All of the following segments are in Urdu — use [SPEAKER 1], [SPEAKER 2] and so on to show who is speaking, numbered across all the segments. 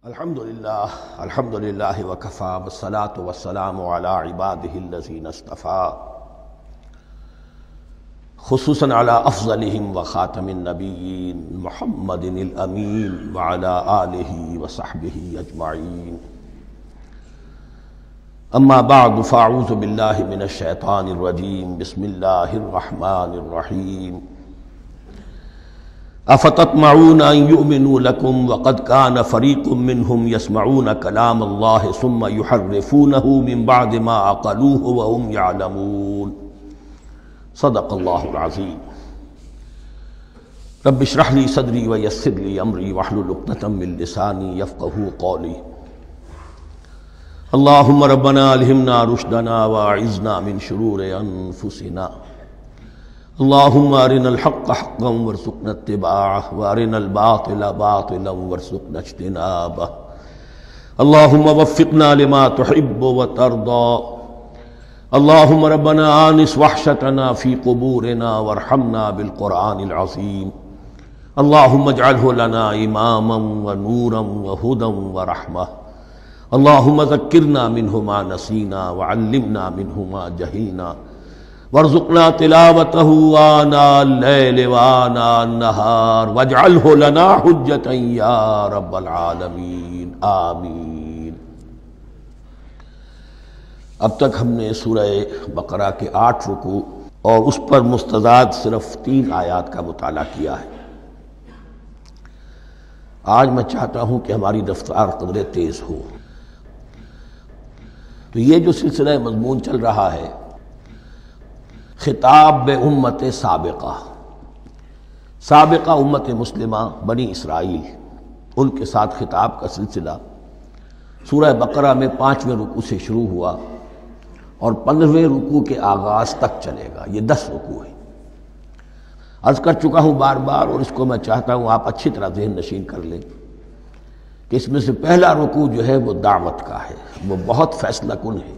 [SPEAKER 1] الحمدللہ وکفا والصلاة والسلام علی عباده الذین اصطفیٰ خصوصاً علی افضلہم وخاتم النبیین محمد الامین وعلی آلہ وصحبہ اجمعین اما بعد فاعوذ باللہ من الشیطان الرجیم بسم اللہ الرحمن الرحیم افتطمعون ان يؤمنوا لكم وقد كان فريق منهم يسمعون كلام الله ثم يحرفونه من بعد ما عقلوه وهم يعلمون صدق الله العظيم رب اشرح لي صدري ويسر لي امري واحلل عقدة من لساني يفقهوا قولي اللهم ربنا الهمنا رشدنا واعذنا من شرور انفسنا اللهم ارنا الحق حقا وارزقنا اتباعه وارنا الباطل باطلا وارزقنا اجتنابه اللهم وفقنا لما تحب وترضى اللهم ربنا آنس وحشتنا في قبورنا وارحمنا بالقرآن العظيم اللهم اجعله لنا إماما ونورا وهدى ورحمة اللهم ذكرنا منه ما نسينا وعلمنا منه ما جهلنا وارزقنا تلاوته آناء الليل وآناء النهار واجعله لنا حجة يا رب العالمين آمین۔ اب تک ہم نے سورہ بقرہ کے 8 رکوع اور اس پر مستزاد صرف 3 آیات کا مطالعہ کیا ہے۔ آج میں چاہتا ہوں کہ ہماری رفتار قدرے تیز ہو۔ تو یہ جو سلسلہ مضمون چل رہا ہے خطاب بے امت سابقہ امت مسلمہ بنی اسرائیل، ان کے ساتھ خطاب کا سلسلہ سورہ بقرہ میں 5ویں رکوع سے شروع ہوا اور 15ویں رکوع کے آغاز تک چلے گا۔ یہ 10 رکوع ہیں۔ عرض کر چکا ہوں بار بار، اور اس کو میں چاہتا ہوں آپ اچھی طرح ذہن نشین کر لیں کہ اس میں سے پہلا رکوع جو ہے وہ دعوت کا ہے، وہ بہت فیصلہ کن ہے۔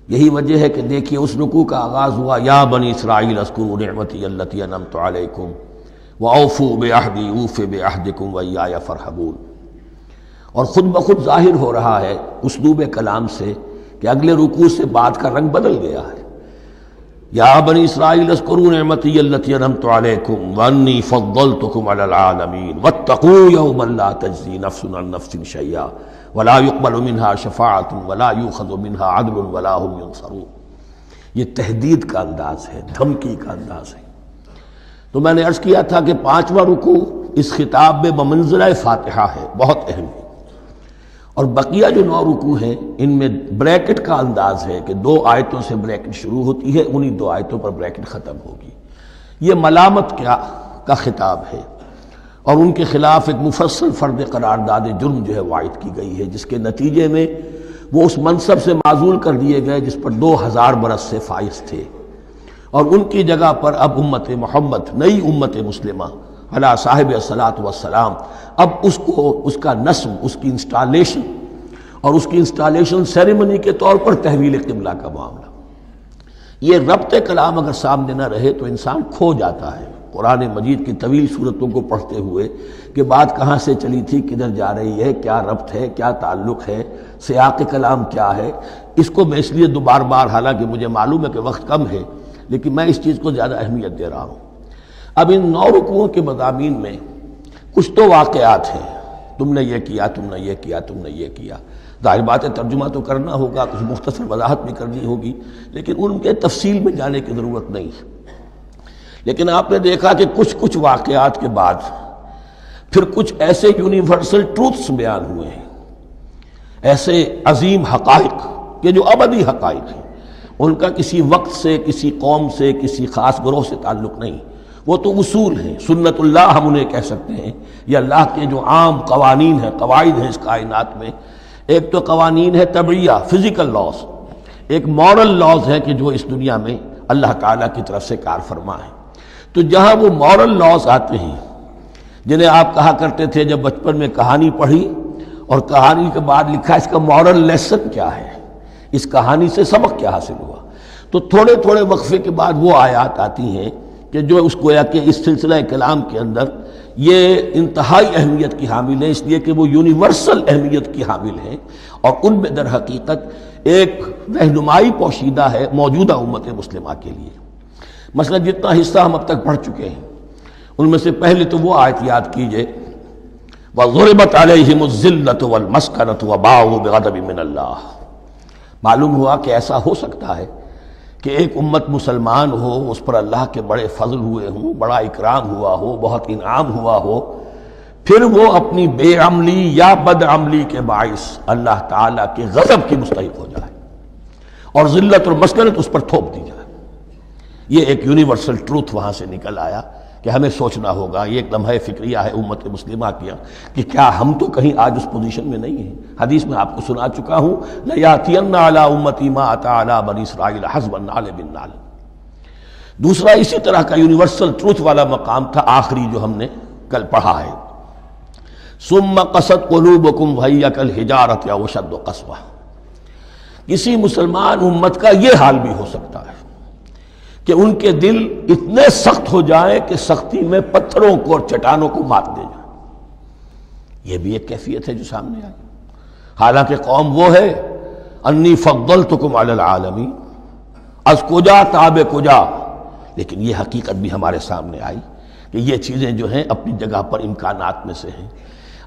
[SPEAKER 1] یہی وجہ ہے کہ دیکھیے اس رکوع کا آغاز ہوا یا بنی اسرائیل اذکروا نعمتی التی انعمت علیکم واوفوا بعہدی اوف بعہدکم وایای فارہبون، اور خود بخود ظاہر ہو رہا ہے اسلوب کلام سے کہ اگلے رکوع سے بات کا رنگ بدل گیا ہے۔ یا بنی اسرائیل اذکروا نعمتی التی انعمت علیکم وانی فضلتکم علی العالمین واتقوا یوما لا تجزی نفس عن نفس شیئا ولا يقبل منها شفاعة ولا يؤخذ منها عدل ولا هم ينصرون۔ یہ تہدید کا انداز ہے، دھمکی کا انداز ہے۔ تو میں نے عرض کیا تھا کہ 5واں رکوع اس خطاب میں بمنزلہ فاتحہ ہے، بہت اہم ہے، اور بقیہ جو 9 رکوع ہیں ان میں بریکٹ کا انداز ہے کہ 2 آیتوں سے بریکٹ شروع ہوتی ہے، انہی 2 آیتوں پر بریکٹ ختم ہوگی۔ یہ ملامت کا خطاب ہے، اور ان کے خلاف ایک مفصل فرد قرارداد جرم جو ہے وائد کی گئی ہے، جس کے نتیجے میں وہ اس منصب سے معزول کر دیے گئے جس پر 2000 برس سے فائز تھے، اور ان کی جگہ پر اب امت محمد، نئی امت مسلمہ علی صاحب الصلاۃ والسلام، اب اس کا نصب، اس کی انسٹالیشن اور اس کی انسٹالیشن سیریمنی کے طور پر تحویل قبلہ کا معاملہ۔ یہ ربط کلام اگر سامنے نہ رہے تو انسان کھو جاتا ہے قرآن مجید کی طویل صورتوں کو پڑھتے ہوئے کہ بات کہاں سے چلی تھی، کدھر جا رہی ہے، کیا ربط ہے، کیا تعلق ہے، سیاق کلام کیا ہے۔ اس کو میں اس لیے بار بار، حالانکہ مجھے معلوم ہے کہ وقت کم ہے، لیکن میں اس چیز کو زیادہ اہمیت دے رہا ہوں۔ اب ان 9 رکوعوں کے مضامین میں کچھ تو واقعات ہیں، تم نے یہ کیا، تم نے یہ کیا، تم نے یہ کیا۔ ظاہر بات ہے ترجمہ تو کرنا ہوگا، کچھ مختصر وضاحت بھی کرنی ہوگی، لیکن ان کے تفصیل میں جانے کی ضرورت نہیں ہے۔ لیکن آپ نے دیکھا کہ کچھ واقعات کے بعد پھر کچھ ایسے یونیورسل ٹروتھس بیان ہوئے ہیں، ایسے عظیم حقائق کہ جو ابدی حقائق ہیں، ان کا کسی وقت سے، کسی قوم سے، کسی خاص گروہ سے تعلق نہیں، وہ تو اصول ہیں، سنت اللہ ہم انہیں کہہ سکتے ہیں، یا اللہ کے جو عام قوانین ہیں، قواعد ہیں اس کائنات میں۔ ایک تو قوانین ہے طبعیہ، فزیکل لاز، ایک مورل لاز ہے کہ جو اس دنیا میں اللہ تعالیٰ کی طرف سے کار فرما ہے۔ تو جہاں وہ مورل لاز آتے ہیں جنہیں آپ کہا کرتے تھے جب بچپن میں کہانی پڑھی اور کہانی کے بعد لکھا اس کا مورل لیسن کیا ہے، اس کہانی سے سبق کیا حاصل ہوا، تو تھوڑے تھوڑے وقفے کے بعد وہ آیات آتی ہیں کہ جو اس گویا کہ اس سلسلہ کلام کے اندر یہ انتہائی اہمیت کی حامل ہیں، اس لیے کہ وہ یونیورسل اہمیت کی حامل ہیں، اور ان میں در حقیقت ایک رہنمائی پوشیدہ ہے موجودہ امت مسلمہ کے لیے۔ مثلا جتنا حصہ ہم اب تک پڑھ چکے ہیں ان میں سے پہلے تو وہ آیت یاد کیجئے وَضُرِبَتْ عَلَيْهِمُ الذِّلَّةُ وَالْمَسْكَنَةُ وَبَاءُوا بِغَضَبٍ مِّنَ اللَّهِ۔ معلوم ہوا کہ ایسا ہو سکتا ہے کہ ایک امت مسلمان ہو، اس پر اللہ کے بڑے فضل ہوئے ہوں، بڑا اکرام ہوا ہو، بہت انعام ہوا ہو، پھر وہ اپنی بے عملی یا بد عملی کے باعث اللہ تعالیٰ کے غضب کی مستحق ہو جائے اور ذلت اور مسکنت اس پر تھوپ دی جائے۔ یہ ایک یونیورسل ٹروتھ وہاں سے نکل آیا کہ ہمیں سوچنا ہوگا، یہ ایک لمحہ فکریہ ہے امت مسلمہ کیا کہ کیا ہم تو کہیں آج اس پوزیشن میں نہیں ہیں۔ حدیث میں آپ کو سنا چکا ہوں لَيَأْتِيَنَّ عَلَىٰ أُمَّتِي مَا أَتَىٰ عَلَىٰ بَنِي إِسْرَائِيلَ حَسْبَ النَّعْلِ بِالنَّعْلِ۔ دوسرا اسی طرح کا یونیورسل ٹروتھ والا مقام تھا آخری جو ہم نے کل پڑھا ہے، ثُمَّ قَسَتْ قُلُوبُكُمْ وَهِيَ كَالْحِجَارَةِ أَوْ أَشَدُّ قَسْوَةً۔ کسی مسلمان امت کا یہ حال بھی ہو سکتا ہے کہ ان کے دل اتنے سخت ہو جائیں کہ سختی میں پتھروں کو اور چٹانوں کو مات دے جائیں۔ یہ بھی ایک کیفیت ہے جو سامنے آئی، حالانکہ قوم وہ ہے انی فضلتکم علی العالمین، از کجا تاب کجا، لیکن یہ حقیقت بھی ہمارے سامنے آئی کہ یہ چیزیں جو ہیں اپنی جگہ پر امکانات میں سے ہیں۔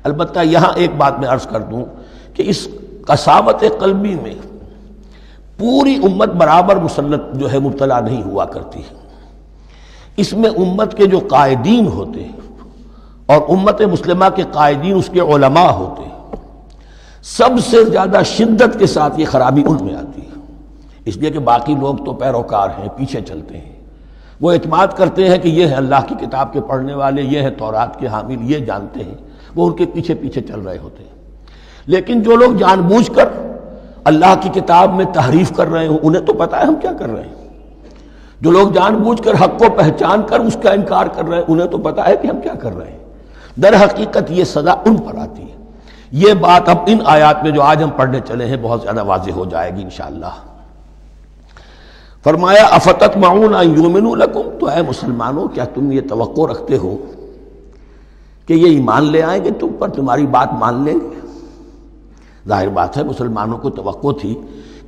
[SPEAKER 1] البتہ یہاں ایک بات میں عرض کر دوں کہ اس قساوت قلبی میں پوری امت برابر مسلط جو ہے مبتلا نہیں ہوا کرتی ہے، اس میں امت کے جو قائدین ہوتے ہیں اور امت مسلمہ کے قائدین اس کے علماء ہوتے ہیں، سب سے زیادہ شدت کے ساتھ یہ خرابی ان میں آتی ہے، اس لیے کہ باقی لوگ تو پیروکار ہیں، پیچھے چلتے ہیں، وہ اعتماد کرتے ہیں کہ یہ ہے اللہ کی کتاب کے پڑھنے والے، یہ ہے تورات کے حامل، یہ جانتے ہیں، وہ ان کے پیچھے پیچھے چل رہے ہوتے ہیں۔ لیکن جو لوگ جان بوجھ کر اللہ کی کتاب میں تحریف کر رہے ہوں، انہیں تو پتہ ہے ہم کیا کر رہے ہیں۔ جو لوگ جان بوجھ کر حق کو پہچان کر اس کا انکار کر رہے ہیں، انہیں تو پتہ ہے کہ ہم کیا کر رہے ہیں۔ در حقیقت یہ سزا ان پر آتی ہے۔ یہ بات اب ان آیات میں جو آج ہم پڑھنے چلے ہیں بہت زیادہ واضح ہو جائے گی انشاءاللہ۔ فرمایا افتطمعون ان یؤمنوا لکم، تو اے مسلمانوں کیا تم یہ توقع رکھتے ہو کہ یہ ایمان لے آئیں گے تم پر، تمہاری بات مان لیں گے؟ ظاہر بات ہے مسلمانوں کو توقع تھی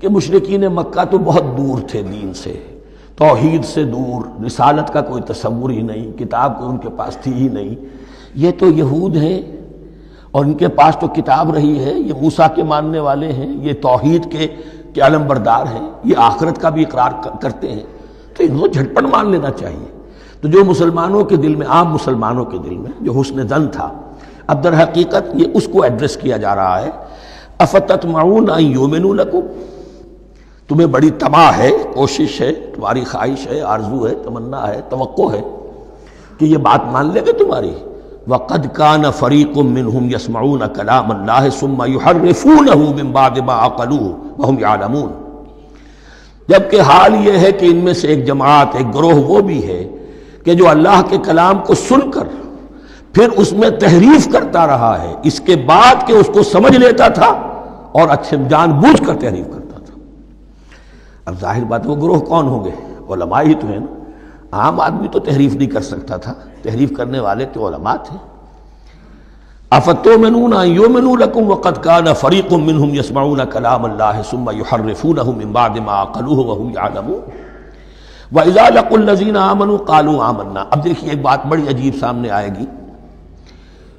[SPEAKER 1] کہ مشرکین مکہ تو بہت دور تھے دین سے، توحید سے دور، رسالت کا کوئی تصور ہی نہیں، کتاب کوئی ان کے پاس تھی ہی نہیں۔ یہ تو یہود ہیں اور ان کے پاس تو کتاب رہی ہے، یہ موسیٰ کے ماننے والے ہیں، یہ توحید کے علم بردار ہیں، یہ آخرت کا بھی اقرار کرتے ہیں، تو انہوں جھٹپٹ مان لینا چاہیے۔ تو جو مسلمانوں کے دل میں، عام مسلمانوں کے دل میں جو حسن ظن تھا، اب در حقیقت یہ اس کو ایڈریس کیا جا رہا ہے۔ افتطمعون ان یؤمنوا لکم، تمہیں بڑی طمع ہے، کوشش ہے، تمہاری خواہش ہے، آرزو ہے، تمنا ہے، توقع ہے کہ یہ بات مان لے گے تمہاری۔ وَقَدْ كَانَ فَرِيقٌ مِّنْهُمْ يَسْمَعُونَ كَلَامَ اللَّهِ ثُمَّ يُحَرِّفُونَهُ مِن بَعْدِ مَا عَقَلُوهُ وَهُمْ يَعْلَمُونَ، جبکہ حال یہ ہے کہ ان میں سے ایک جماعت، ایک گروہ وہ بھی ہے کہ جو اللہ کے کلام کو سن کر پھر اس میں تحریف کرتا رہا ہے، اس کے بعد کہ اس کو سمجھ لیتا تھا اور اچھے جان بوجھ کر تحریف کرتا تھا۔ اب ظاہر بات وہ گروہ کون ہوں گے؟ علماء ہی تو ہیں نا، عام آدمی تو تحریف نہیں کر سکتا تھا، تحریف کرنے والے تو علماء تھے۔ افتؤمنون ان یؤمنوا لکم وقد کان فریق منهم یسمعون کلام اللہ ثم یحرفونہ من بعد ما عقلوہ وهم یعلمون واذا لقوا الذین آمنوا قالوا آمنا۔ اب دیکھیے ایک بات بڑی عجیب سامنے آئے گی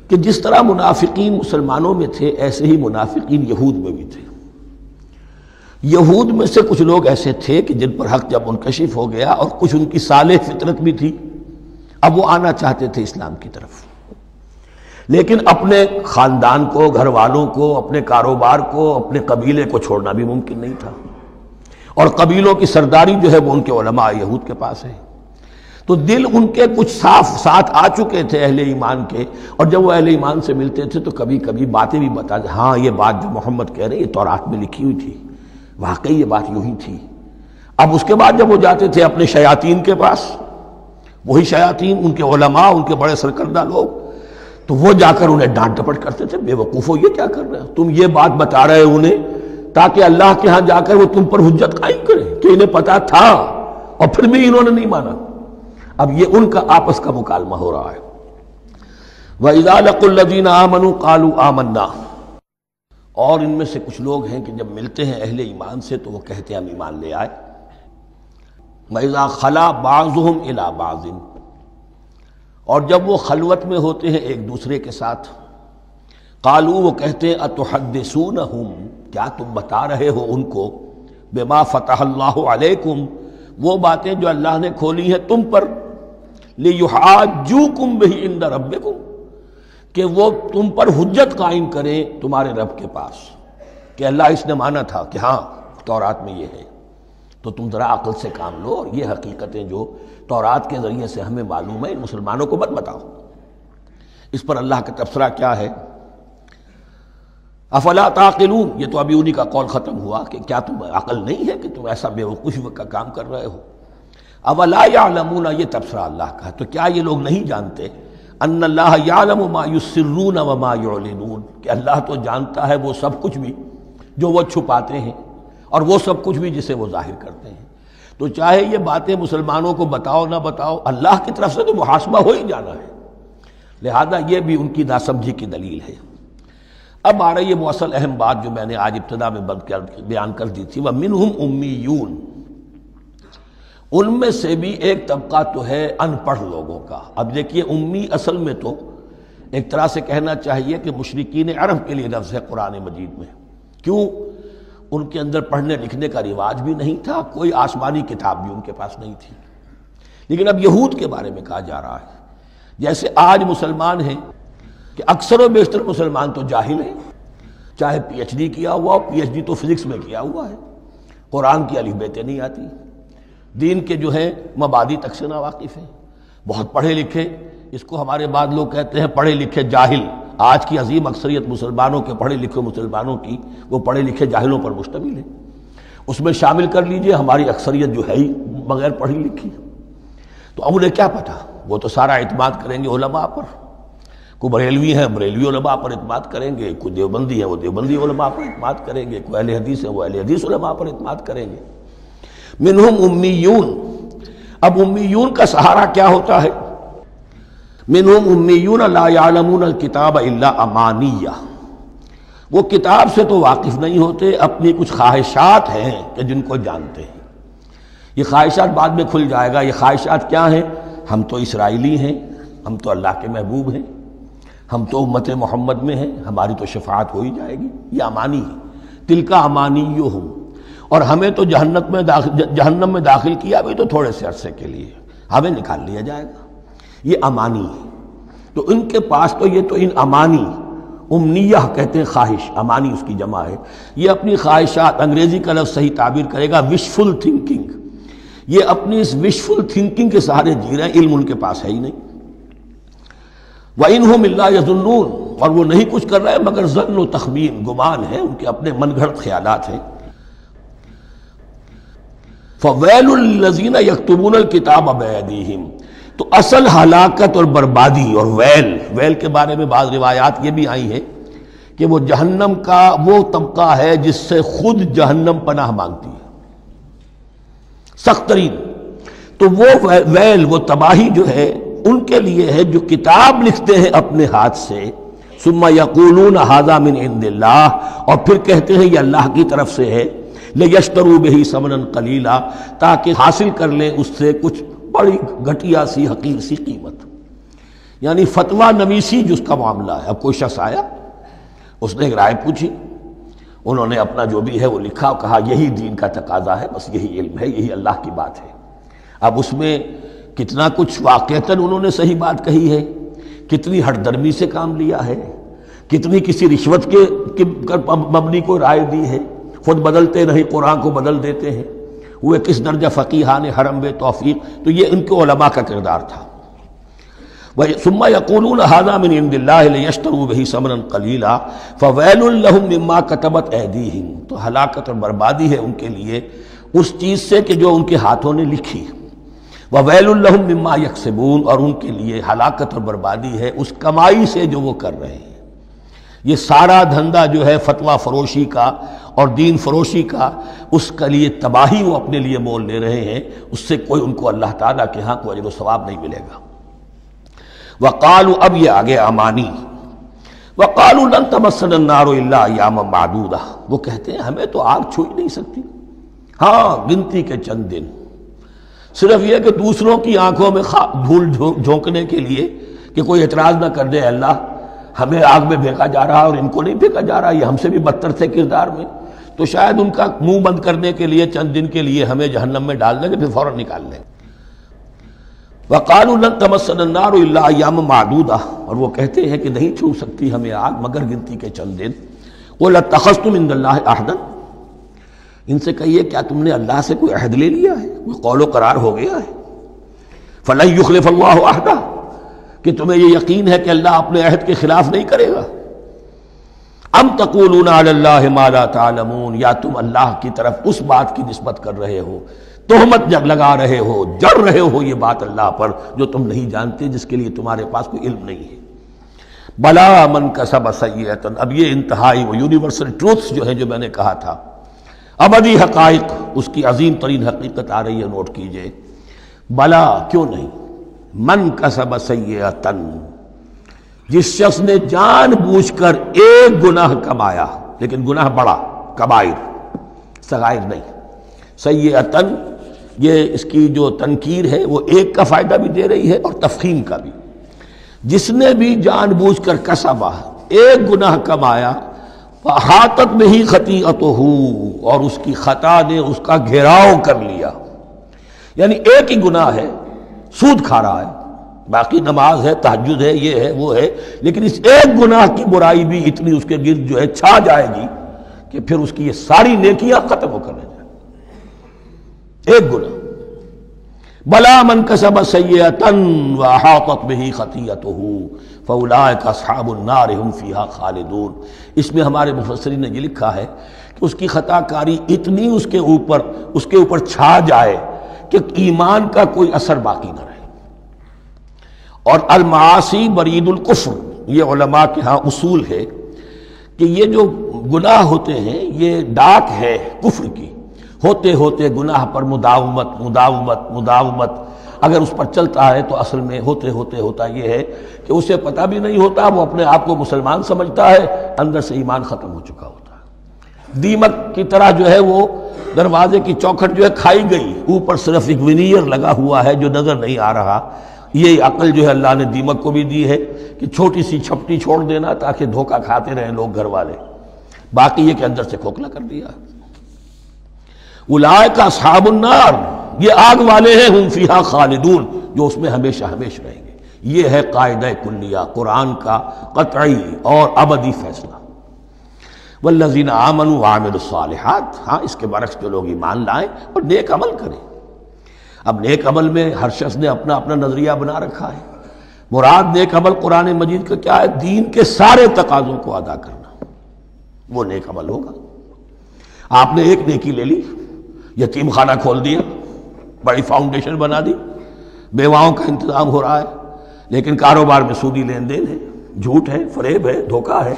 [SPEAKER 1] کہ جس طرح منافقین مسلمانوں میں تھے ایسے ہی منافقین یہود میں بھی تھے۔ یہود میں سے کچھ لوگ ایسے تھے کہ جن پر حق جب منکشف ہو گیا اور کچھ ان کی صالح فطرت بھی تھی، اب وہ آنا چاہتے تھے اسلام کی طرف، لیکن اپنے خاندان کو، گھر والوں کو، اپنے کاروبار کو، اپنے قبیلے کو چھوڑنا بھی ممکن نہیں تھا، اور قبیلوں کی سرداری جو ہے وہ ان کے علماء یہود کے پاس ہے۔ تو دل ان کے کچھ صاف ساتھ آ چکے تھے اہل ایمان کے، اور جب وہ اہل ایمان سے ملتے تھے تو کبھی کبھی باتیں بھی بتا، ہاں یہ بات جو محمد کہہ رہے یہ تورات میں لکھی ہوئی تھی، واقعی یہ بات یوں ہی تھی۔ اب اس کے بعد جب وہ جاتے تھے اپنے شیاطین کے پاس، وہی شیاطین ان کے علماء، ان کے بڑے سرکردہ لوگ، تو وہ جا کر انہیں ڈانٹ ڈپٹ کرتے تھے، بے وقوفو یہ کیا کر رہے ہو، تم یہ بات بتا رہے ہو انہیں تاکہ اللہ کے ہاں جا کر وہ تم پر حجت قائم کریں کہ انہیں پتا تھا اور پھر بھی انہوں نے نہیں مانا۔ اب یہ ان کا آپس کا مکالمہ ہو رہا ہے۔ وَإِذَا لَقُوا الَّذِينَ آمَنُوا قَالُوا آمَنَّا، اور ان میں سے کچھ لوگ ہیں کہ جب ملتے ہیں اہل ایمان سے تو وہ کہتے ہیں ہم ایمان لے آئے۔ وَإِذَا خَلَا بَعْضُهُمْ إِلَى بَعْضٍ، اور جب وہ خلوت میں ہوتے ہیں ایک دوسرے کے ساتھ، قالوا، وہ کہتے ہیں أَتُحَدِّثُونَهُمْ، کیا تم بتا رہے ہو ان کو، بما فتح اللہ علیکم، وہ باتیں جو اللہ نے کھولی ہیں تم پر، لِيُحَاجُّوكُمْ بِهِ عِندَ رَبِّكُمْ، کہ وہ تم پر حجت قائم کریں تمہارے رب کے پاس، کہ اللہ اس نے مانا تھا کہ ہاں تورات میں یہ ہے، تو تم ذرا عقل سے کام لو، اور یہ حقیقتیں جو تورات کے ذریعے سے ہمیں معلوم ہے ان مسلمانوں کو مت بتاؤ۔ اس پر اللہ کا تبصرہ کیا ہے؟ افلا تعقلون، یہ تو ابھی انہی کا قول ختم ہوا کہ کیا تم عقل نہیں ہے کہ تم ایسا بیوقوفی کا کام کر رہے ہو؟ اولا یعلمون، یہ تبصرہ اللہ کا ہے، تو کیا یہ لوگ نہیں جانتے ان اللہ یعلم ما یسرون وما یعلنون، کہ اللہ تو جانتا ہے وہ سب کچھ بھی جو وہ چھپاتے ہیں اور وہ سب کچھ بھی جسے وہ ظاہر کرتے ہیں۔ تو چاہے یہ باتیں مسلمانوں کو بتاؤ نہ بتاؤ، اللہ کی طرف سے تو محاسبہ ہو ہی جانا ہے، لہذا یہ بھی ان کی ناسمجھی کی دلیل ہے۔ اب آ رہی ہے وہ اصل اہم بات جو میں نے آج ابتدا میں بیان کر دی تھی، وَمِنْهُمْ أُمِّيُّونَ، ان میں سے بھی ایک طبقہ تو ہے ان پڑھ لوگوں کا۔ اب دیکھیے امی اصل میں تو ایک طرح سے کہنا چاہیے کہ مشرکین عرب کے لیے لفظ ہے قرآن مجید میں، کیوں؟ ان کے اندر پڑھنے لکھنے کا رواج بھی نہیں تھا، کوئی آسمانی کتاب بھی ان کے پاس نہیں تھی۔ لیکن اب یہود کے بارے میں کہا جا رہا ہے، جیسے آج مسلمان ہیں کہ اکثر و بیشتر مسلمان تو جاہل ہیں، چاہے پی ایچ ڈی کیا ہوا ہو، پی ایچ ڈی تو فزکس میں کیا ہوا ہے، قرآن کی الف بیتیں نہیں آتی، دین کے جو ہیں مبادی تک سے ناواقف ہیں، بہت پڑھے لکھے، اس کو ہمارے بعد لوگ کہتے ہیں پڑھے لکھے جاہل۔ آج کی عظیم اکثریت مسلمانوں کے پڑھے لکھے مسلمانوں کی وہ پڑھے لکھے جاہلوں پر مشتمل ہے، اس میں شامل کر لیجئے ہماری اکثریت جو ہے ہی بغیر پڑھی لکھی۔ تو اب انہیں کیا پتا، وہ تو سارا اعتماد کریں گے علماء پر، کوئی بریلوی ہیں بریلوی علماء پر اعتماد کریں گے، کوئی دیوبندی ہے وہ دیوبندی علماء پر اعتماد کریں گے، کوئی اہل حدیث ہے وہ اہل حدیث علماء پر اعتماد کریں گے۔ منہم امیون، اب امیون کا سہارا کیا ہوتا ہے؟ منہم امیون لا یعلمون الکتاب الا امانیہ، وہ کتاب سے تو واقف نہیں ہوتے، اپنی کچھ خواہشات ہیں کہ جن کو جانتے ہیں۔ یہ خواہشات بعد میں کھل جائے گا، یہ خواہشات کیا ہیں؟ ہم تو اسرائیلی ہیں، ہم تو اللہ کے محبوب ہیں، ہم تو امت محمد میں ہیں، ہماری تو شفاعت ہو ہی جائے گی، یہ امانی ہے۔ تلک امانیہم، اور ہمیں تو جہنم میں داخل کیا بھی تو تھوڑے سے عرصے کے لیے، ہمیں نکال لیا جائے گا، یہ امانی ہے۔ تو ان کے پاس تو یہ تو ان امانی، امنیہ کہتے ہیں خواہش، امانی اس کی جمع ہے، یہ اپنی خواہشات، انگریزی کا لفظ صحیح تعبیر کرے گا وشفل تھنکنگ، یہ اپنی اس وشفل تھنکنگ کے سہارے جی رہے ہیں، علم ان کے پاس ہے ہی نہیں۔ وَإِنْهُمْ إِلَّا يَظُنُّونَ، اور وہ نہیں کچھ کر رہے مگر ظن و تخمین، گمان ہے، ان کے اپنے من گھڑت خیالات ہیں۔ فَوَيْلٌ لِّلَّذِينَ يَكْتُبُونَ الْكِتَابَ بِأَيْدِيهِمْ، تو اصل ہلاکت اور بربادی اور ویل کے بارے میں بعض روایات یہ بھی آئی ہیں کہ وہ جہنم کا وہ طبقہ ہے جس سے خود جہنم پناہ مانگتی ہے، سخت ترین۔ تو وہ ویل، وہ تباہی جو ہے ان کے لیے ہے جو کتاب لکھتے ہیں اپنے ہاتھ سے، ثم یقولون ھذا من عند اللہ، اور پھر کہتے ہیں یہ اللہ کی طرف سے ہے، لیشتروا بہ ثمنا قلیلا، تاکہ حاصل کر لیں اس سے کچھ بڑی گھٹیا سی حقیر سی قیمت، یعنی فتویٰ نویسی جس کا معاملہ ہے۔ اب کوئی شخص آیا، اس نے ایک رائے پوچھی، انہوں نے اپنا جو بھی ہے وہ لکھا، کہا یہی دین کا تقاضا ہے، بس یہی علم ہے، یہی اللہ کی بات ہے۔ اب اس میں کتنا کچھ واقعتاً انہوں نے صحیح بات کہی ہے، کتنی ہٹ درمی سے کام لیا ہے، کتنی کسی رشوت کے مبنی کو رائے دی ہے، خود بدلتے نہیں قرآن کو بدل دیتے ہیں، وہ کس درجہ فقیہان حرم بے توفیق۔ تو یہ ان کے علماء کا کردار تھا۔ ثم یقولون ھذا من عند اللہ لیشتروا بہ ثمنا قلیلا فویل لہم مما کتبت ایدیہم، تو ہلاکت اور بربادی ہے ان کے لیے اس چیز سے کہ جو ان کے ہاتھوں نے لکھی، وویل لہم مما یکسبون، اور ان کے لیے ہلاکت اور بربادی ہے اس کمائی سے جو وہ کر رہے ہیں۔ یہ سارا دھندا جو ہے فتویٰ فروشی کا اور دین فروشی کا، اس کے لیے تباہی وہ اپنے لیے مول لے رہے ہیں، اس سے کوئی ان کو اللہ تعالیٰ کے ہاں کوئی اجر و ثواب نہیں ملے گا۔ وقالوا، اب یہ آگے امانی، وقالوا لن تمسنا النار الا ایاما معدودہ، وہ کہتے ہیں ہمیں تو آگ چھو ہی نہیں سکتی، ہاں گنتی کے چند دن، صرف یہ کہ دوسروں کی آنکھوں میں دھول جھونکنے کے لیے کہ کوئی اعتراض نہ کر دے، اللہ ہمیں آگ میں پھینکا جا رہا اور ان کو نہیں پھینکا جا رہا، یہ ہم سے بھی بدتر تھے کردار میں، تو شاید ان کا منہ بند کرنے کے لیے چند دن کے لیے ہمیں جہنم میں ڈال دیں گے، پھر فوراً نکال لیں۔ وقالوا لن تمسنا النار الا ایاما معدودہ، اور وہ کہتے ہیں کہ نہیں چھو سکتی ہمیں آگ مگر گنتی کے چند دن۔ قل اتخذتم عند اللہ عہدا، ان سے کہیے کیا تم نے اللہ سے کوئی عہد لے لیا ہے، کوئی قول و قرار ہو گیا ہے؟ فلن یخلف اللہ عہدہ، کہ تمہیں یہ یقین ہے کہ اللہ اپنے عہد کے خلاف نہیں کرے گا؟ ام تقولون علی اللہ ما لا تعلمون، یا تم اللہ کی طرف اس بات کی نسبت کر رہے ہو، تہمت لگا رہے ہو، جڑ رہے ہو یہ بات اللہ پر جو تم نہیں جانتے، جس کے لیے تمہارے پاس کوئی علم نہیں ہے۔ بلا من کسب سیئۃ، اب یہ انتہائی وہ یونیورسل ٹروتھس جو ہیں جو میں نے کہا تھا، ابدی حقائق، اس کی عظیم ترین حقیقت آ رہی ہے، نوٹ کیجئے۔ بلا، کیوں نہیں، من کسب سیئۃ، جس شخص نے جان بوجھ کر ایک گناہ کمایا، لیکن گناہ بڑا، کبائر، صغائر نہیں، سیئۃ، یہ اس کی جو تنکیر ہے وہ ایک کا فائدہ بھی دے رہی ہے اور تفخیم کا بھی۔ جس نے بھی جان بوجھ کر کسبا، ایک گناہ کمایا، فاحاطت بہ خطیئتہ، اور اس کی خطا نے اس کا گھیراؤ کر لیا، یعنی ایک ہی گناہ ہے، سود کھا رہا ہے، باقی نماز ہے، تہجد ہے، یہ ہے وہ ہے، لیکن اس ایک گناہ کی برائی بھی اتنی اس کے گرد جو ہے چھا جائے گی کہ پھر اس کی یہ ساری نیکیاں ختم ہو کر رہ جائیں، ایک گناہ۔ بلا من کسب سیئۃ واحاطت بہ خطیئتہ فاولئک اصحاب النار هم فیہا خالدون۔ اس میں ہمارے مفسرین نے یہ لکھا ہے کہ اس کی خطا کاری اتنی اس کے اوپر چھا جائے کہ ایمان کا کوئی اثر باقی نہ رہے۔ اور المعاصی برید الکفر، یہ علماء کے ہاں اصول ہے کہ یہ جو گناہ ہوتے ہیں یہ ڈاک ہے کفر کی، ہوتے ہوتے گناہ پر مداومت مداومت مداومت، اگر اس پر چلتا ہے تو اصل میں ہوتے ہوتے ہوتا یہ ہے کہ اسے پتہ بھی نہیں ہوتا، وہ اپنے آپ کو مسلمان سمجھتا ہے، اندر سے ایمان ختم ہو چکا ہوتا ہے۔ دیمک کی طرح جو ہے وہ دروازے کی چوکھٹ جو ہے کھائی گئی، اوپر صرف ایک ونیئر لگا ہوا ہے جو نظر نہیں آ رہا۔ یہ عقل جو ہے اللہ نے دیمک کو بھی دی ہے کہ چھوٹی سی چھپٹی چھوڑ دینا تاکہ دھوکہ کھاتے رہیں لوگ گھر والے، باقی یہ کہ اندر سے کھوکھلا کر دیا۔ اولئک اصحاب النار، یہ آگ والے ہیں، ہم فیہا خالدون، جو اس میں ہمیشہ ہمیشہ رہیں گے۔ یہ ہے قاعدہ کلیہ، قرآن کا قطعی اور ابدی فیصلہ۔ والذین آمنوا وعملوا الصالحات، ہاں اس کے برعکس جو لوگ ایمان لائیں اور نیک عمل کریں۔ اب نیک عمل میں ہر شخص نے اپنا اپنا نظریہ بنا رکھا ہے۔ مراد نیک عمل قرآن مجید کا کیا ہے؟ دین کے سارے تقاضوں کو ادا کرنا، وہ نیک عمل ہوگا۔ آپ نے ایک نیکی لے لی، یتیم خانہ کھول دیا، بڑی فاؤنڈیشن بنا دی، بیواؤں کا انتظام ہو رہا ہے، لیکن کاروبار میں سودی لین دین ہے، جھوٹ ہے، فریب ہے، دھوکہ ہے،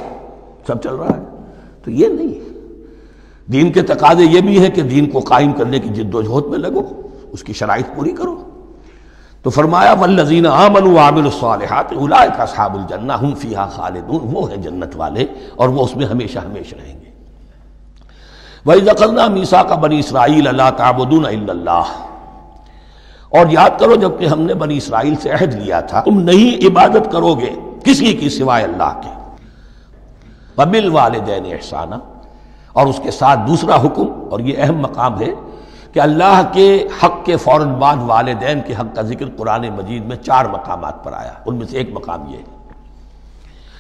[SPEAKER 1] سب چل رہا ہے، تو یہ نہیں ہے۔ دین کے تقاضے یہ بھی ہے کہ دین کو قائم کرنے کی جد و جہد میں لگو، اس کی شرائط پوری کرو۔ تو فرمایا والذین آمنوا وعملوا الصالحات اولئک اصحاب الجنہ ہم فیہا خالدون، وہ ہیں جنت والے اور وہ اس میں ہمیشہ ہمیشہ رہیں گے۔ وَإِذْ أَخَذْنَا مِيثَاقَ بَنِي إِسْرَائِيلَ لَا تَعْبُدُونَ إِلَّا اللَّهَ، اور یاد کرو جب کہ ہم نے بنی اسرائیل سے عہد لیا تھا تم نہیں عبادت کرو گے کسی کی سوائے اللہ کے۔ وَبِالْوَالِدَيْنِ إِحْسَانًا، اور اس کے ساتھ دوسرا حکم، اور یہ اہم مقام ہے کہ اللہ کے حق کے فوراً بعد والدین کے حق کا ذکر قرآن مجید میں 4 مقامات پر آیا، ان میں سے ایک مقام یہ ہے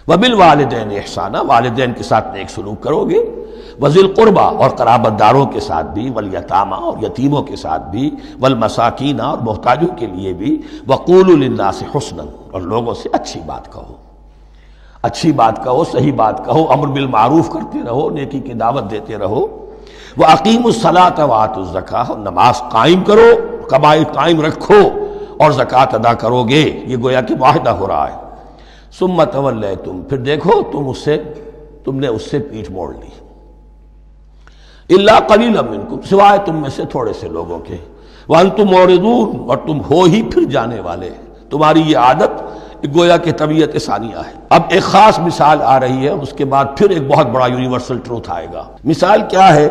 [SPEAKER 1] وَبِالْوَالِدَيْنِ إِحْسَانًا، والدین کے ساتھ نیک سلوک کرو گے، وَذِي الْقُرْبَى، اور قرابت داروں کے ساتھ بھی، وَالْيَتَامَى، اور یتیموں کے ساتھ بھی، وَالْمَسَاكِينَ، اور محتاجوں کے لیے بھی، وَقُولُوا لِلنَّاسِ حُسْنًا، اور لوگوں سے اچھی بات کہو، اچھی بات کہو، صحیح بات کہو، امر بالمعروف کرتے رہو، نیکی کی دعوت دیتے رہو، وَأَقِيمُوا الصَّلَاةَ وَآتُوا الزَّكَاةَ، اور نماز قائم کرو، قبائل قائم رکھو اور زکوٰۃ ادا کرو گے، یہ گویا کہ معاہدہ ہو رہا ہے۔ ثُمَّ تَوَلَّيْتُمْ، پھر دیکھو تم نے اس سے پیٹھ موڑ لی، إِلَّا قَلِيلًا مِّنكُمْ، سوائے تم میں سے تھوڑے سے لوگوں کے، وَأَنْتُمْ مُعْرِضُونَ، اور تم ہو ہی پھر جانے والے، تمہاری یہ عادت گویا کہ طبیعت ثانیہ ہے۔ اب ایک خاص مثال آ رہی ہے، اس کے بعد پھر ایک بہت بڑا یونیورسل ٹروتھ آئے گا۔ مثال کیا ہے؟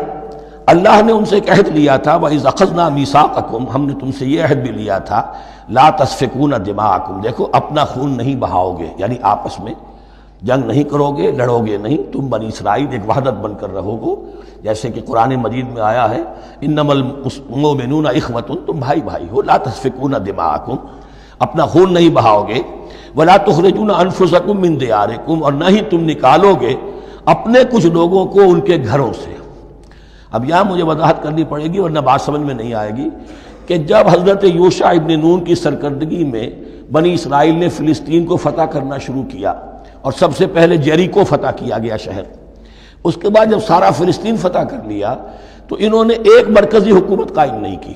[SPEAKER 1] اللہ نے ان سے ایک عہد لیا تھا، وَإِذْ أَخَذْنَا مِيثَاقَكُمْ، ہم نے تم سے یہ عہد بھی لیا تھا، لَا تَسْفِكُونَ دِمَاءَكُمْ، دیکھو اپنا خون نہیں بہاؤ گے، یعنی آپس میں جنگ نہیں کرو گے، لڑو گے نہیں، تم بنی اسرائیل ایک وحدت بن کر رہو گے، جیسے کہ قرآن مجید میں آیا ہے انما المؤمنون اخوۃ، تم بھائی بھائی ہو، لا تسفکون دماءکم، اپنا خون نہیں بہاؤ گے، ولا تخرجون انفسکم من دیارکم، اور نہ ہی تم نکالو گے اپنے کچھ لوگوں کو ان کے گھروں سے۔ اب یہاں مجھے وضاحت کرنی پڑے گی ورنہ بات سمجھ میں نہیں آئے گی کہ جب حضرت یوشع ابن نون کی سرکردگی میں بنی اسرائیل نے فلسطین کو فتح کرنا شروع کیا، اور سب سے پہلے جیریکو فتح کیا گیا شہر، اس کے بعد جب سارا فلسطین فتح کر لیا تو انہوں نے ایک مرکزی حکومت قائم نہیں کی،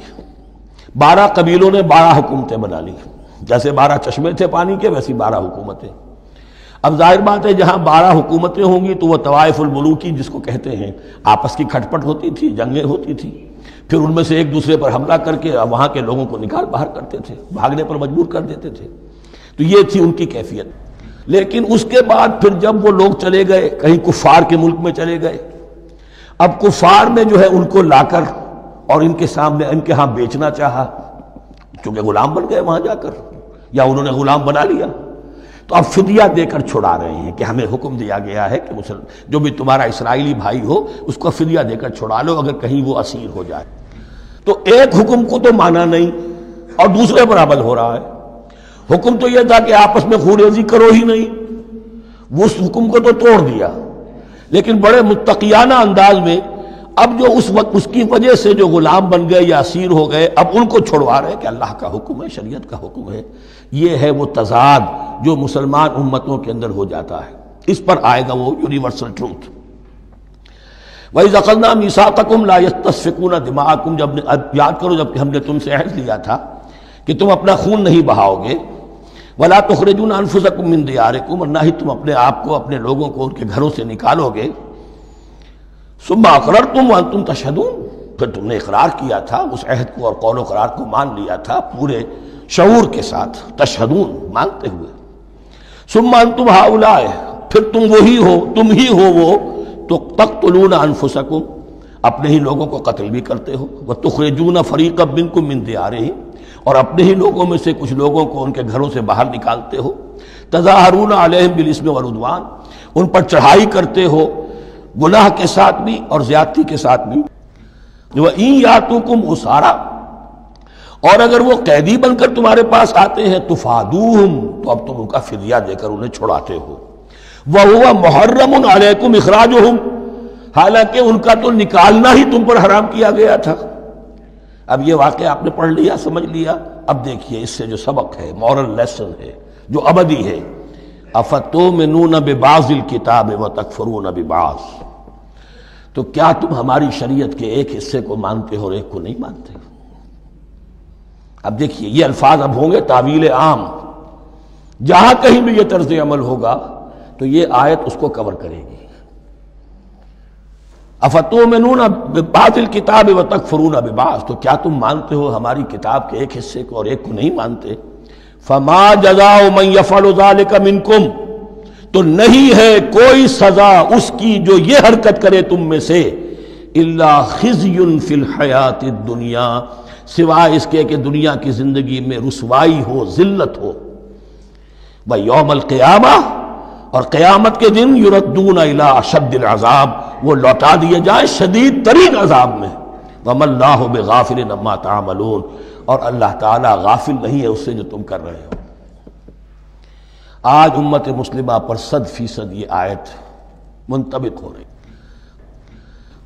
[SPEAKER 1] 12 قبیلوں نے 12 حکومتیں بنا لی، جیسے 12 چشمے تھے پانی کے ویسی 12 حکومتیں۔ اب ظاہر بات ہے جہاں 12 حکومتیں ہوں گی تو وہ طوائف الملوکی جس کو کہتے ہیں، آپس کی کھٹ پٹ ہوتی تھی، جنگیں ہوتی تھی، پھر ان میں سے ایک دوسرے پر حملہ کر کے وہاں کے لوگوں کو نکال باہر کرتے تھے، بھاگنے پر مجبور کر دیتے تھے، تو یہ تھی ان کی کیفیت۔ لیکن اس کے بعد پھر جب وہ لوگ چلے گئے کہیں کفار کے ملک میں چلے گئے، اب کفار نے جو ہے ان کو لا کر اور ان کے سامنے ان کے ہاں بیچنا چاہا، چونکہ غلام بن گئے وہاں جا کر، یا انہوں نے غلام بنا لیا، تو اب فدیہ دے کر چھڑا رہے ہیں کہ ہمیں حکم دیا گیا ہے کہ جو بھی تمہارا اسرائیلی بھائی ہو اس کو فدیہ دے کر چھڑا لو اگر کہیں وہ اسیر ہو جائے۔ تو ایک حکم کو تو مانا نہیں اور دوسرے پر عمل ہو رہا ہے۔ حکم تو یہ تھا کہ آپس میں خون ریزی کرو ہی نہیں، وہ اس حکم کو تو توڑ دیا، لیکن بڑے متقیانہ انداز میں اب جو اس وقت اس کی وجہ سے جو غلام بن گئے یا اسیر ہو گئے اب ان کو چھڑوا رہے کہ اللہ کا حکم ہے، شریعت کا حکم ہے۔ یہ ہے وہ تضاد جو مسلمان امتوں کے اندر ہو جاتا ہے، اس پر آئے گا وہ یونیورسل ٹروتھ۔ وَإِذْ أَخَذْنَا مِيثَاقَكُمْ لَا يَسْتَسْفِكُونَ دِمَاءَكُمْ، جب یاد کرو جب کہ ہم نے تم سے عہد لیا تھا کہ تم اپنا خون نہیں بہاؤ گے، وَلَا تُخْرِجُونَ أَنفُسَكُم مِّن دِيَارِكُمْ، اور نہ ہی تم اپنے آپ کو اپنے لوگوں کو ان کے گھروں سے نکالو گے، ثُمَّ أَقْرَرْتُمْ وَأَنْتُمْ تَشْهَدُونَ، پھر تم نے اقرار کیا تھا اس عہد کو اور قول و قرار کو مان لیا تھا پورے شعور کے ساتھ، تشہدون مانتے ہوئے، ثُمَّ أَنْتُمْ هَؤُلَاءِ، پھر تم وہی ہو، تم ہی ہو وہ تو تقتلون انفسکم، اپنے ہی لوگوں کو قتل بھی کرتے ہو، وتخرجون فریقا منکم من دیارہم، اور اپنے ہی لوگوں میں سے کچھ لوگوں کو ان کے گھروں سے باہر نکالتے ہو، تظاہرون علیہم بالاسم والعدوان، ان پر چڑھائی کرتے ہو گناہ کے ساتھ بھی اور زیادتی کے ساتھ بھی، وَإِن یاتوکم اسارا، اور اگر وہ قیدی بن کر تمہارے پاس آتے ہیں تفادوہم، تو اب تم ان کا فدیہ دے کر انہیں چھڑاتے ہو، وَهُوَ مُحَرَّمٌ عَلَيْكُمْ إِخْرَاجُهُمْ، حالانکہ ان کا تو نکالنا ہی تم پر حرام کیا گیا تھا۔ اب یہ واقعہ آپ نے پڑھ لیا، سمجھ لیا، اب دیکھیے اس سے جو سبق ہے، مورل لیسن ہے جو ابدی ہے، أَفَتُؤْمِنُونَ بِبَعْضِ الْكِتَابِ وَتَكْفُرُونَ بِبَعْضٍ، تو کیا تم ہماری شریعت کے ایک حصے کو مانتے ہو اور ایک کو نہیں مانتے؟ اب دیکھیے یہ الفاظ اب ہوں گے تعویل عام، جہاں کہیں بھی یہ طرز عمل ہوگا تو یہ آیت اس کو کور کرے گی۔ افتؤمنون ببعض الکتاب وتکفرون ببعض، تو کیا تم مانتے ہو ہماری کتاب کے ایک حصے کو اور ایک کو نہیں مانتے؟ فما جزاء من یفعل ذلک منکم، تو نہیں ہے کوئی سزا اس کی جو یہ حرکت کرے تم میں سے، الا خزی فی الحیات الدنیا، سوائے اس کے کہ دنیا کی زندگی میں رسوائی ہو، ذلت ہو، ویوم القیامہ، اور قیامت کے دن یردون الی اشد العذاب، وہ لوٹا دیے جائیں شدید ترین عذاب میں، وما اللہ بغافل عما تعملون، اور اللہ تعالیٰ غافل نہیں ہے اس سے جو تم کر رہے ہو۔ آج امت مسلمہ پر 100% یہ آیت منطبق ہو رہی،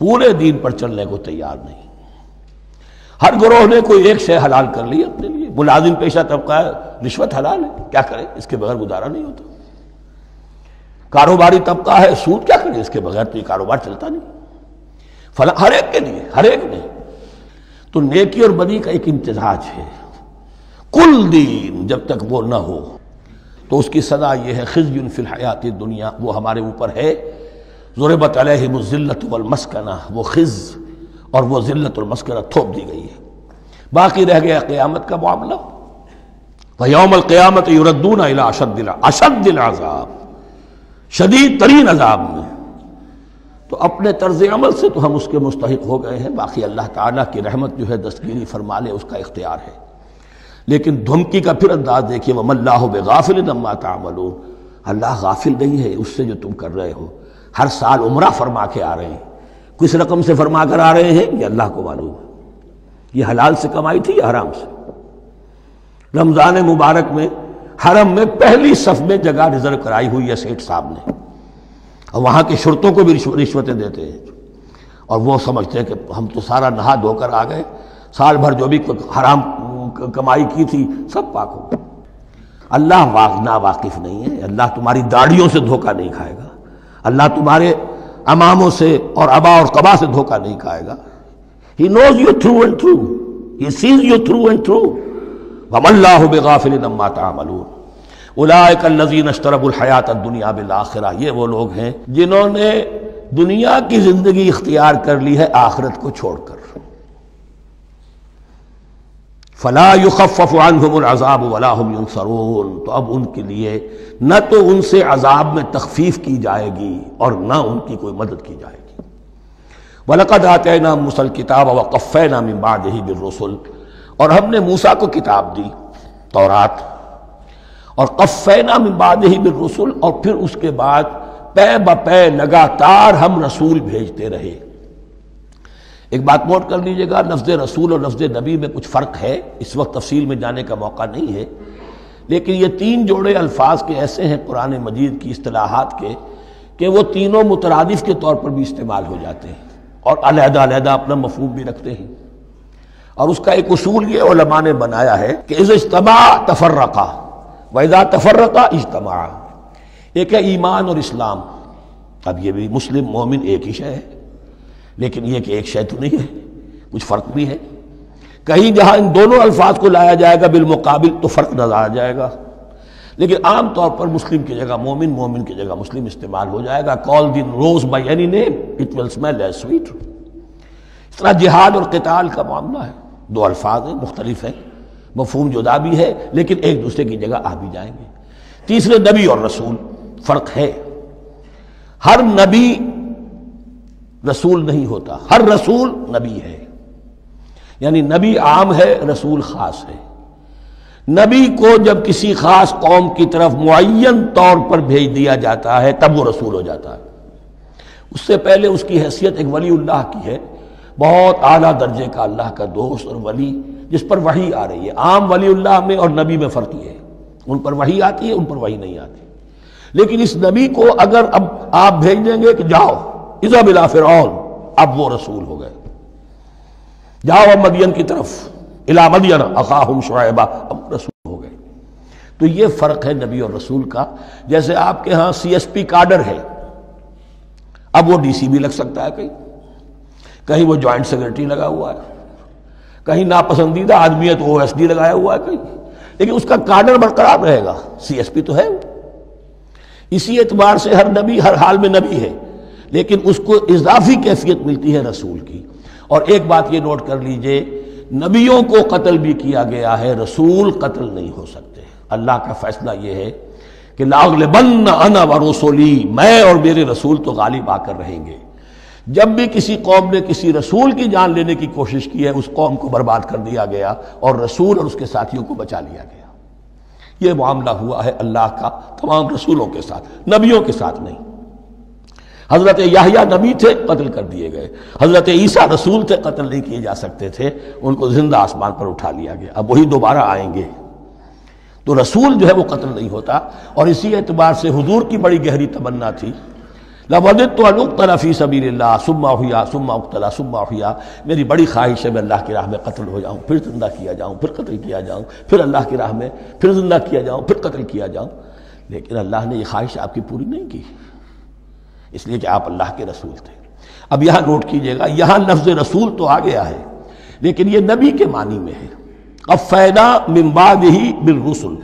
[SPEAKER 1] پورے دین پر چلنے کو تیار نہیں، ہر گروہ نے کوئی ایک شے حلال کر لی اپنے لیے، ملازم پیشہ طبقہ ہے، رشوت حلال ہے، کیا کرے اس کے بغیر گزارا نہیں ہوتا، کاروباری طبقہ ہے، سود کیا کرے اس کے بغیر تو یہ کاروبار چلتا نہیں، فلاں ہر ایک کے لیے، ہر ایک نے، تو نیکی اور بدی کا ایک امتزاج ہے، کل دین جب تک وہ نہ ہو تو اس کی سزا یہ ہے خزی فی الحیات الدنیا، وہ ہمارے اوپر ہے، ضربت علیہم الذلۃ والمسکنہ، وہ خز اور وہ ذلت اور مسکنہ تھوپ دی گئی ہے، باقی رہ گیا قیامت کا معاملہ، وَيَوْمَ الْقِيَامَةِ يُرَدُّونَ إِلَىٰ أَشَدِّ الْعَذَابِ، شدید ترین عذاب میں۔ تو اپنے طرز عمل سے تو ہم اس کے مستحق ہو گئے ہیں، باقی اللہ تعالیٰ کی رحمت جو ہے دستگیری فرما لے اس کا اختیار ہے۔ لیکن دھمکی کا پھر انداز دیکھیے، وَمَا اللَّهُ بِغَافِلٍ عَمَّا تَعْمَلُونَ، اللہ غافل نہیں ہے اس سے جو تم کر رہے ہو۔ ہر سال عمرہ فرما کے آ رہے ہیں، کس رقم سے فرما کر آ رہے ہیں یہ اللہ کو معلوم ہے، یہ حلال سے کمائی تھی یا حرام سے؟ رمضان مبارک میں حرم میں پہلی صف میں جگہ ریزرو کرائی ہوئی ہے سیٹھ صاحب نے، اور وہاں کے شرطوں کو بھی رشوتیں دیتے ہیں، اور وہ سمجھتے ہیں کہ ہم تو سارا نہا دھو کر آ گئے، سال بھر جو بھی حرام کمائی کی تھی سب پاک ہو۔ اللہ نا واقف نہیں ہے، اللہ تمہاری داڑھیوں سے دھوکہ نہیں کھائے گا، اللہ تمہارے اماموں سے اور ابا اور قبا سے دھوکہ نہیں کھائے گا۔ He knows you through and through, He sees you through and through۔ وَمَا اللَّهُ بِغَافِلٍ عَمَّا تَعْمَلُونَ أُولَٰئِكَ الَّذِينَ اشْتَرَوُا الْحَيَاةَ الدُّنْيَا بِالْآخِرَةِ، یہ وہ لوگ ہیں جنہوں نے دنیا کی زندگی اختیار کر لی ہے آخرت کو چھوڑ کر۔ فَلَا يُخَفَّفُ عَنْهُمُ الْعَذَابُ وَلَا هُمْ يُنصَرُونَ، تو اب ان کے لیے نہ تو ان سے عذاب میں تخفیف کی جائے گی اور نہ ان کی کوئی مدد کی جائے گی۔ وَلَقَدْ آتَيْنَا مُوسَى الْكِتَابَ وَقَفَّيْنَا مِن بَعْدِهِ بِالرُّسُلِ، اور ہم نے موسیٰ کو کتاب دی تورات، اور قفینا من بعدہ بالرسل، اور پھر اس کے بعد پے بپے لگاتار ہم رسول بھیجتے رہے۔ ایک بات نوٹ کر لیجئے گا، لفظ رسول اور لفظ نبی میں کچھ فرق ہے، اس وقت تفصیل میں جانے کا موقع نہیں ہے، لیکن یہ تین جوڑے الفاظ کے ایسے ہیں قرآن مجید کی اصطلاحات کے کہ وہ تینوں مترادف کے طور پر بھی استعمال ہو جاتے ہیں اور علیحدہ علیحدہ اپنا مفہوم بھی رکھتے ہیں۔ اور اس کا ایک اصول یہ علماء نے بنایا ہے کہ اذا اجتمع تفرقا وَإِذَا تَفَرَّقَ اجتمع۔ ایک ہے ایمان اور اسلام، اب یہ بھی مسلم مومن ایک ہی شے ہے، لیکن یہ کہ ایک شے تو نہیں ہے، کچھ فرق بھی ہے۔ کہیں جہاں ان دونوں الفاظ کو لایا جائے گا بالمقابل تو فرق نظر آ جائے گا، لیکن عام طور پر مسلم کی جگہ مومن، مومن کی جگہ مسلم استعمال ہو جائے گا۔ call the rose by any name it will smell as sweet۔ اس طرح جہاد اور قتال کا معاملہ ہے، دو الفاظ ہیں، مختلف ہیں، مفہوم جدا بھی ہے لیکن ایک دوسرے کی جگہ آ بھی جائیں گے۔ تیسرے نبی اور رسول، فرق ہے، ہر نبی رسول نہیں ہوتا، ہر رسول نبی ہے، یعنی نبی عام ہے، رسول خاص ہے۔ نبی کو جب کسی خاص قوم کی طرف معین طور پر بھیج دیا جاتا ہے تب وہ رسول ہو جاتا ہے، اس سے پہلے اس کی حیثیت ایک ولی اللہ کی ہے، بہت اعلیٰ درجے کا اللہ کا دوست اور ولی جس پر وحی آ رہی ہے۔ عام ولی اللہ میں اور نبی میں فرق یہ ہے، ان پر وحی آتی ہے، ان پر وحی نہیں آتی۔ لیکن اس نبی کو اگر اب آپ بھیج دیں گے کہ جاؤ اذهب الى فرعون، اب وہ رسول ہو گئے، جاؤ اب مدین کی طرف، الى مدین اخاہم شعیبا، اب رسول ہو گئے۔ تو یہ فرق ہے نبی اور رسول کا۔ جیسے آپ کے ہاں سی ایس پی کارڈر ہے، اب وہ ڈی سی بھی لگ سکتا ہے، کہیں وہ جوائنٹ سیکرٹری لگا ہوا ہے، کہیں ناپسندیدہ آدمی ہے تو او ایس ڈی لگایا ہوا ہے کہیں، لیکن اس کا کارڈر برقرار رہے گا، سی ایس پی تو ہے۔ اسی اعتبار سے ہر نبی ہر حال میں نبی ہے، لیکن اس کو اضافی کیفیت ملتی ہے رسول کی۔ اور ایک بات یہ نوٹ کر لیجئے، نبیوں کو قتل بھی کیا گیا ہے، رسول قتل نہیں ہو سکتے۔ اللہ کا فیصلہ یہ ہے کہ لَأَغْلِبَنَّ أَنَا وَرُسُلِي، میں اور میرے رسول تو غالب آ کر رہیں گے۔ جب بھی کسی قوم نے کسی رسول کی جان لینے کی کوشش کی ہے اس قوم کو برباد کر دیا گیا اور رسول اور اس کے ساتھیوں کو بچا لیا گیا۔ یہ معاملہ ہوا ہے اللہ کا تمام رسولوں کے ساتھ، نبیوں کے ساتھ نہیں۔ حضرت یحییٰ نبی تھے، قتل کر دیے گئے۔ حضرت عیسیٰ رسول تھے، قتل نہیں کیے جا سکتے تھے، ان کو زندہ آسمان پر اٹھا لیا گیا، اب وہی دوبارہ آئیں گے۔ تو رسول جو ہے وہ قتل نہیں ہوتا، اور اسی اعتبار سے حضور کی بڑی گہری تمنا تھی، لَوَدِدتُّ أَنْ أُقْتَلَ فِي سَبِيلِ اللَّهِ ثُمَّ أُحْيَا ثُمَّ أُقْتَلَ ثُمَّ أُحْيَا، میری بڑی خواہش ہے میں اللہ کی راہ میں قتل ہو جاؤں، پھر زندہ کیا جاؤں، پھر قتل کیا جاؤں، پھر اللہ کی راہ میں پھر زندہ کیا جاؤں، پھر قتل کیا جاؤں۔ لیکن اللہ نے یہ خواہش آپ کی پوری نہیں کی، اس لیے کہ آپ اللہ کے رسول تھے۔ اب یہاں نوٹ کیجئے گا، یہاں لفظ رسول تو آ گیا ہے لیکن یہ نبی کے معنی میں ہے۔ قفینا من بعدہ بالرسل،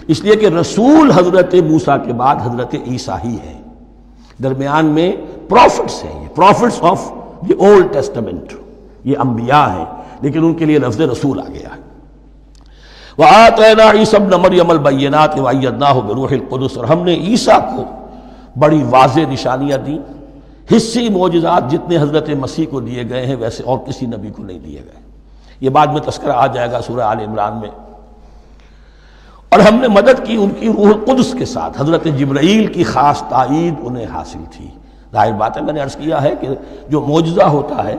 [SPEAKER 1] اس لیے کہ رسول حضرت موسیٰ کے بعد حضرت عیسیٰ ہی ہے، درمیان میں پروفٹس ہیں، یہ prophets of the old testament, یہ انبیاء ہیں، لیکن ان کے لیے لفظ رسول آ گیا ہے۔ وآتینا عیسی ابن مریم البینات وایدناہ بروح القدس، اور ہم نے عیسیٰ کو بڑی واضح نشانیاں دی، حصی معجزات جتنے حضرت مسیح کو دیے گئے ہیں ویسے اور کسی نبی کو نہیں دیے گئے۔ یہ بعد میں تذکرہ آ جائے گا سورہ آل عمران میں۔ اور ہم نے مدد کی ان کی روح القدس کے ساتھ، حضرت جبرائیل کی خاص تائید انہیں حاصل تھی۔ ظاہر بات ہے، میں نے عرض کیا ہے کہ جو معجزہ ہوتا ہے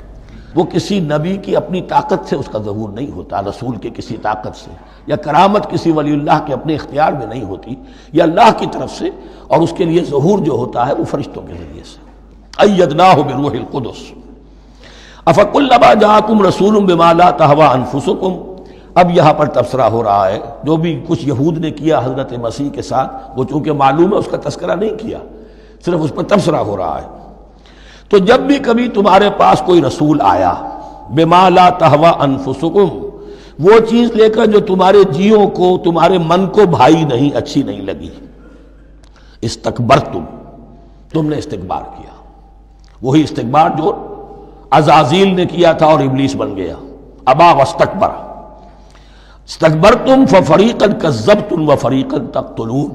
[SPEAKER 1] وہ کسی نبی کی اپنی طاقت سے اس کا ظہور نہیں ہوتا، رسول کے کسی طاقت سے، یا کرامت کسی ولی اللہ کے اپنے اختیار میں نہیں ہوتی، یہ اللہ کی طرف سے، اور اس کے لیے ظہور جو ہوتا ہے وہ فرشتوں کے ذریعے سے۔ ایدناہ بروح القدس افکلما جاءکم رسول بما لا تہوی انفسکم۔ اب یہاں پر تبصرہ ہو رہا ہے، جو بھی کچھ یہود نے کیا حضرت مسیح کے ساتھ، وہ چونکہ معلوم ہے اس کا تذکرہ نہیں کیا، صرف اس پر تبصرہ ہو رہا ہے۔ تو جب بھی کبھی تمہارے پاس کوئی رسول آیا، بما لا تہوی انفسکم، وہ چیز لے کر جو تمہارے جیوں کو، تمہارے من کو بھائی نہیں، اچھی نہیں لگی، استکبرتم، تم نے استکبار کیا، وہی استکبار جو عزازیل نے کیا تھا اور ابلیس بن گیا، ابا واستکبر۔ استکبرتم ففریقا کذبتم وفریقا تقتلون،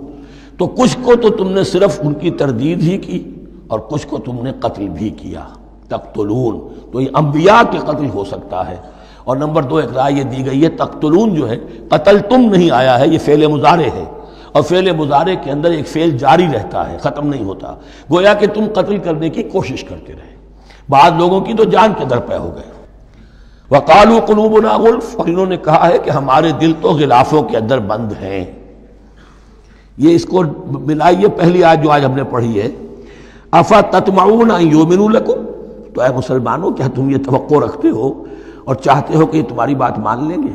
[SPEAKER 1] تو کچھ کو تو تم نے صرف ان کی تردید ہی کی اور کچھ کو تم نے قتل بھی کیا۔ تقتلون، تو یہ انبیاء کے قتل ہو سکتا ہے۔ اور نمبر 2 ایک رائے یہ دی گئی ہے، تقتلون جو ہے قتل تم نہیں آیا ہے، یہ فعل مضارع ہے، اور فعل مضارع کے اندر ایک فعل جاری رہتا ہے، ختم نہیں ہوتا، گویا کہ تم قتل کرنے کی کوشش کرتے رہے۔ بعض لوگوں کی تو جان کے درپے ہو گئے۔ وقالوا قلوبنا غلف، اور انہوں نے کہا ہے کہ ہمارے دل تو غلافوں کے اندر بند ہیں۔ یہ اس کو ملائیے پہلی آیت جو آج ہم نے پڑھی ہے، افتطمعون ان یؤمنوا لکم، تو اے مسلمانوں کیا تم یہ توقع رکھتے ہو اور چاہتے ہو کہ یہ تمہاری بات مان لیں گے؟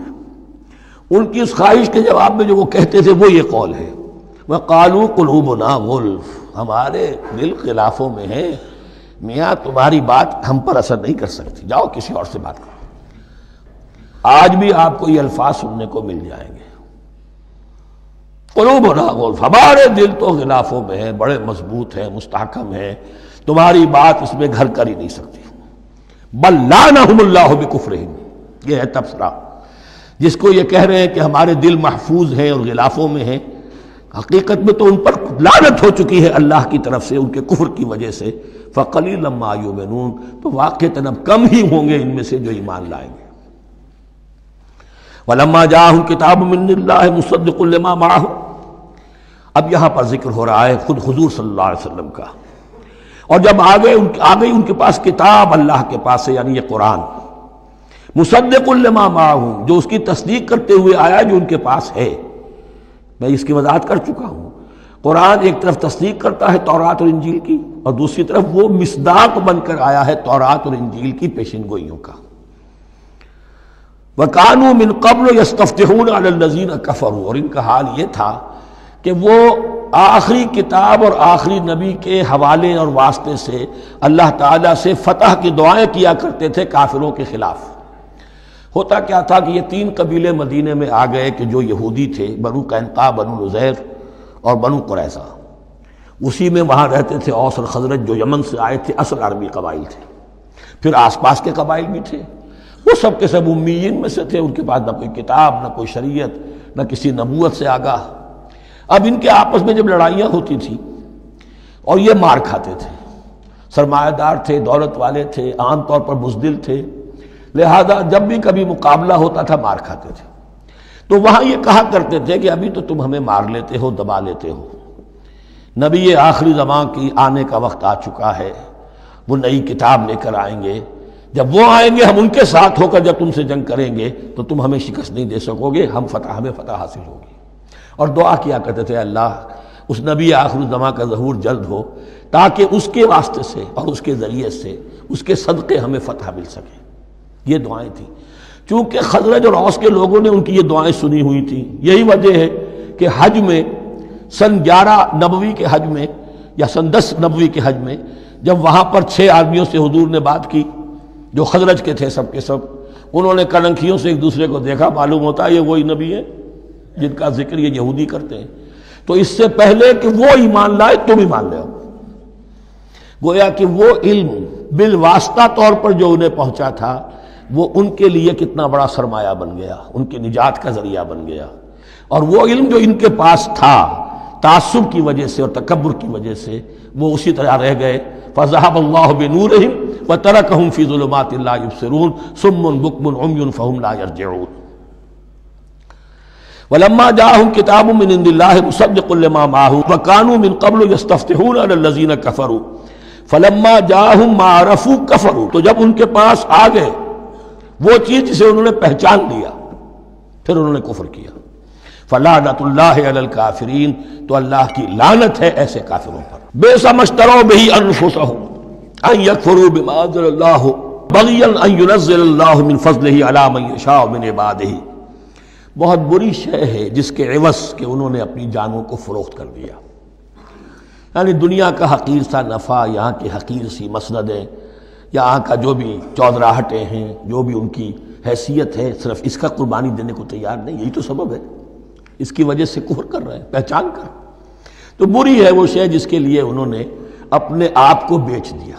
[SPEAKER 1] ان کی اس خواہش کے جواب میں جو وہ کہتے تھے وہ یہ قول ہے، وقالوا قلوبنا غلف، ہمارے دل غلافوں میں ہیں، میاں تمہاری بات ہم پر اثر نہیں کر سکتی، جاؤ کسی اور سے بات کرو۔ آج بھی آپ کو یہ الفاظ سننے کو مل جائیں گے، قلوبنا غلف، ہمارے دل تو غلافوں میں ہیں، بڑے مضبوط ہیں، مستحکم ہیں، تمہاری بات اس میں گھر کر ہی نہیں سکتی۔ بل لعنہم اللہ بکفرہم، یہ ہے تبصرہ۔ جس کو یہ کہہ رہے ہیں کہ ہمارے دل محفوظ ہیں اور غلافوں میں ہیں، حقیقت میں تو ان پر لعنت ہو چکی ہے اللہ کی طرف سے ان کے کفر کی وجہ سے۔ فقلیلا ما یؤمنون، تو واقعتاً اب کم ہی ہوں گے ان میں سے جو ایمان لائیں گے۔ ولما جاءہم کتاب من اللہ مصدق لما معہم، اب یہاں پر ذکر ہو رہا ہے خود حضور صلی اللہ علیہ وسلم کا، اور جب آ گئی ان کے پاس کتاب اللہ کے پاس سے، یعنی یہ قرآن، مصدق لما معہم، جو اس کی تصدیق کرتے ہوئے آیا جو ان کے پاس ہے۔ میں اس کی وضاحت کر چکا ہوں، قرآن ایک طرف تصدیق کرتا ہے تورات اور انجیل کی، اور دوسری طرف وہ مصداق بن کر آیا ہے تورات اور انجیل کی پیشن گوئیوں کا۔ وَكَانُوا مِن قَبْلُ يَسْتَفْتِحُونَ عَلَى الَّذِينَ كَفَرُوا، اور ان کا حال یہ تھا کہ وہ آخری کتاب اور آخری نبی کے حوالے اور واسطے سے اللہ تعالیٰ سے فتح کی دعائیں کیا کرتے تھے کافروں کے خلاف۔ ہوتا کیا تھا کہ یہ 3 قبیلے مدینے میں آ گئے کہ جو یہودی تھے، بنو قینقاع، بنو نذیر اور بنو قریظہ، اسی میں وہاں رہتے تھے اوس اور خزرج جو یمن سے آئے تھے، اصل عربی قبائل تھے، پھر آس پاس کے قبائل بھی تھے، وہ سب کے سب امیین میں سے تھے، ان کے پاس نہ کوئی کتاب، نہ کوئی شریعت، نہ کسی نبوت سے آگاہ۔ اب ان کے آپس میں جب لڑائیاں ہوتی تھیں اور یہ مار کھاتے تھے، سرمایہ دار تھے، دولت والے تھے، عام طور پر بزدل تھے، لہذا جب بھی کبھی مقابلہ ہوتا تھا مار کھاتے تھے، تو وہاں یہ کہا کرتے تھے کہ ابھی تو تم ہمیں مار لیتے ہو، دبا لیتے ہو، نبی آخری زمان کی آنے کا وقت آ چکا ہے، وہ نئی کتاب لے کر آئیں گے، جب وہ آئیں گے ہم ان کے ساتھ ہو کر جب تم سے جنگ کریں گے تو تم ہمیں شکست نہیں دے سکو گے، ہمیں فتح حاصل ہوگی۔ اور دعا کیا کرتے تھے اللہ اس نبی آخر الزمان کا ظہور جلد ہو تاکہ اس کے واسطے سے اور اس کے ذریعے سے اس کے صدقے ہمیں فتح مل سکے۔ یہ دعائیں تھیں، چونکہ خزرج اور اوس کے لوگوں نے ان کی یہ دعائیں سنی ہوئی تھیں۔ یہی وجہ ہے کہ حج میں سن 11 نبوی کے حج میں یا سن 10 نبوی کے حج میں جب وہاں پر 6 آدمیوں سے حضور نے بات کی جو خزرج کے تھے، سب کے سب انہوں نے کلنکھیوں سے ایک دوسرے کو دیکھا، معلوم ہوتا ہے یہ وہی نبی ہے جن کا ذکر یہ یہودی کرتے ہیں، تو اس سے پہلے کہ وہ ایمان لائے تم ایمان لے آؤ۔ گویا کہ وہ علم بالواسطہ طور پر جو انہیں پہنچا تھا وہ ان کے لیے کتنا بڑا سرمایہ بن گیا، ان کی نجات کا ذریعہ بن گیا۔ اور وہ علم جو ان کے پاس تھا تعصب کی وجہ سے اور تکبر کی وجہ سے وہ اسی طرح رہ گئے. فذهب الله بنورهم وتركهم في ظلمات لا يبصرون صم بكم عمي فهم لا يرجعون. ولما جاءهم كتاب من عند الله مصدق لما معهم وكانوا من قبل يستفتحون على الذين كفروا فلما جاءهم ما عرفوا كفروا. تو جب ان کے پاس آ گئے وہ چیز جسے انہوں نے پہچان لیا پھر انہوں نے کفر کیا. فلعنۃ اللہ علی الکافرین. تو اللہ کی لعنت ہے ایسے کافروں پر. بئس ما اشتروا به انفسهم ان یکفروا بما انزل اللہ بغیا ان ينزل اللہ من فضلہ علی من یشاء من عبادہ. بہت بری شے ہے جس کے عوض کہ انہوں نے اپنی جانوں کو فروخت کر دیا. یعنی دنیا کا حقیر سا نفع، یہاں کی حقیر سی مسندیں، یہاں کا جو بھی چودراہٹیں ہیں، جو بھی ان کی حیثیت ہے، صرف اس کا قربانی دینے کو تیار نہیں. یہی تو سبب ہے، اس کی وجہ سے کفر کر رہے ہیں پہچان کر. تو بری ہے وہ شے جس کے لیے انہوں نے اپنے آپ کو بیچ دیا.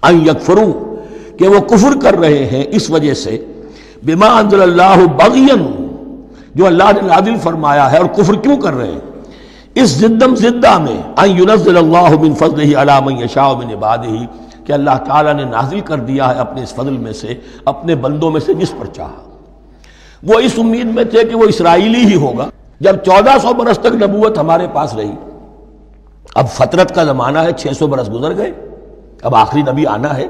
[SPEAKER 1] ان یکفروا کہ وہ کفر کر رہے ہیں اس وجہ سے بما انزل اللہ بغیا جو اللہ نے نازل فرمایا ہے. اور کفر کیوں کر رہے ہیں؟ اس زدم زدہ میں ان ينزل اللہ من فضلہ علی من یشاء من عبادہ کہ اللہ تعالیٰ نے نازل کر دیا ہے اپنے اس فضل میں سے اپنے بندوں میں سے جس پر چاہا. وہ اس امید میں تھے کہ وہ اسرائیلی ہی ہوگا. جب 1400 برس تک نبوت ہمارے پاس رہی، اب فترت کا زمانہ ہے، 600 برس گزر گئے، اب آخری نبی آنا ہے.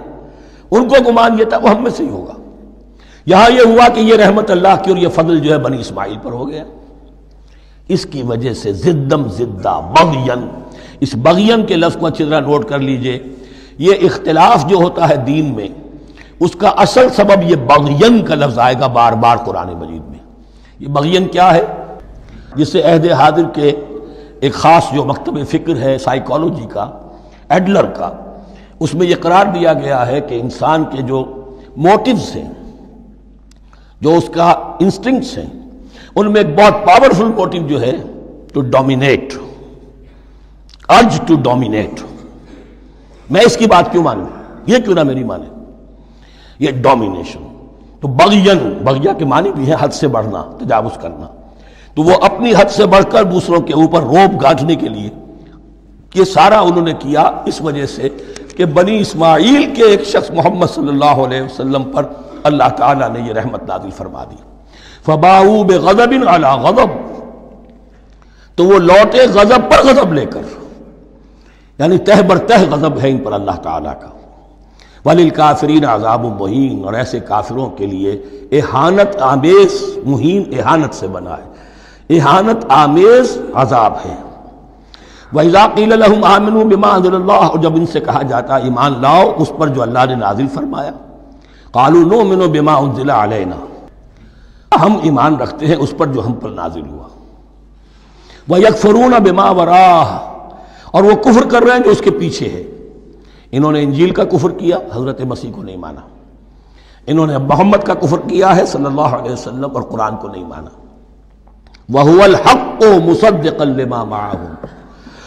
[SPEAKER 1] ان کو گمان یہ تھا وہ ہم میں سے ہی ہوگا. یہاں یہ ہوا کہ یہ رحمت اللہ کی اور یہ فضل جو ہے بنی اسماعیل پر ہو گیا. اس کی وجہ سے زدم زدہ بغین، اس بغین کے لفظ کو اچھی طرح نوٹ کر لیجئے. یہ اختلاف جو ہوتا ہے دین میں اس کا اصل سبب یہ بغین کا لفظ آئے گا بار بار قرآن مجید میں. یہ بغین کیا ہے؟ جس سے عہد حاضر کے ایک خاص جو مکتب فکر ہے سائیکالوجی کا، ایڈلر کا، اس میں یہ قرار دیا گیا ہے کہ انسان کے جو موٹیوز ہیں، جو اس کا انسٹنکٹس ہیں، ان میں ایک بہت پاورفل موٹیو جو ہے to dominate, urge to dominate. میں اس کی بات کیوں مانوں، یہ کیوں نہ میری مانے، یہ ڈومینیشن. تو بغین، بغیا کے معنی بھی ہے حد سے بڑھنا، تجاوز کرنا. تو وہ اپنی حد سے بڑھ کر دوسروں کے اوپر روب گانٹنے کے لیے یہ سارا انہوں نے کیا اس وجہ سے کہ بنی اسماعیل کے ایک شخص محمد صلی اللہ علیہ وسلم پر اللہ تعالیٰ نے یہ رحمت نازل فرما دی. فباؤوا بغضب علی غضب. تو وہ لوٹے غضب پر غضب لے کر، یعنی تہ بر تہ غضب ہے ان پر اللہ تعالیٰ کا. وَلِلْكَافِرِينَ عَذَابٌ مُّهِينٌ. اور ایسے کافروں کے لیے اہانت آمیز، مہین اہانت سے بنا ہے، اہانت آمیز عذاب ہے. وَإِذَا قِيلَ لَهُمْ آمِنُوا بِمَا أَنزَلَ اللَّهُ. اور جب ان سے کہا جاتا ایمان لاؤ اس پر جو اللہ نے نازل فرمایا، قَالُوا نُؤْمِنُ بِمَا أُنزِلَ عَلَيْنَا. ہم ایمان رکھتے ہیں اس پر جو ہم پر نازل ہوا. وَيَكْفُرُونَ بِمَا وَرَاهُ. اور وہ کفر کر رہے ہیں جو اس کے پیچھے ہے. انہوں نے انجیل کا کفر کیا، حضرت مسیح کو نہیں مانا. انہوں نے محمد کا کفر کیا ہے صلی اللہ علیہ وسلم، اور قرآن کو نہیں مانا. وَهُوَ الْحَقُّ مُصَدِّقًا لِمَا مَعَهُمْ.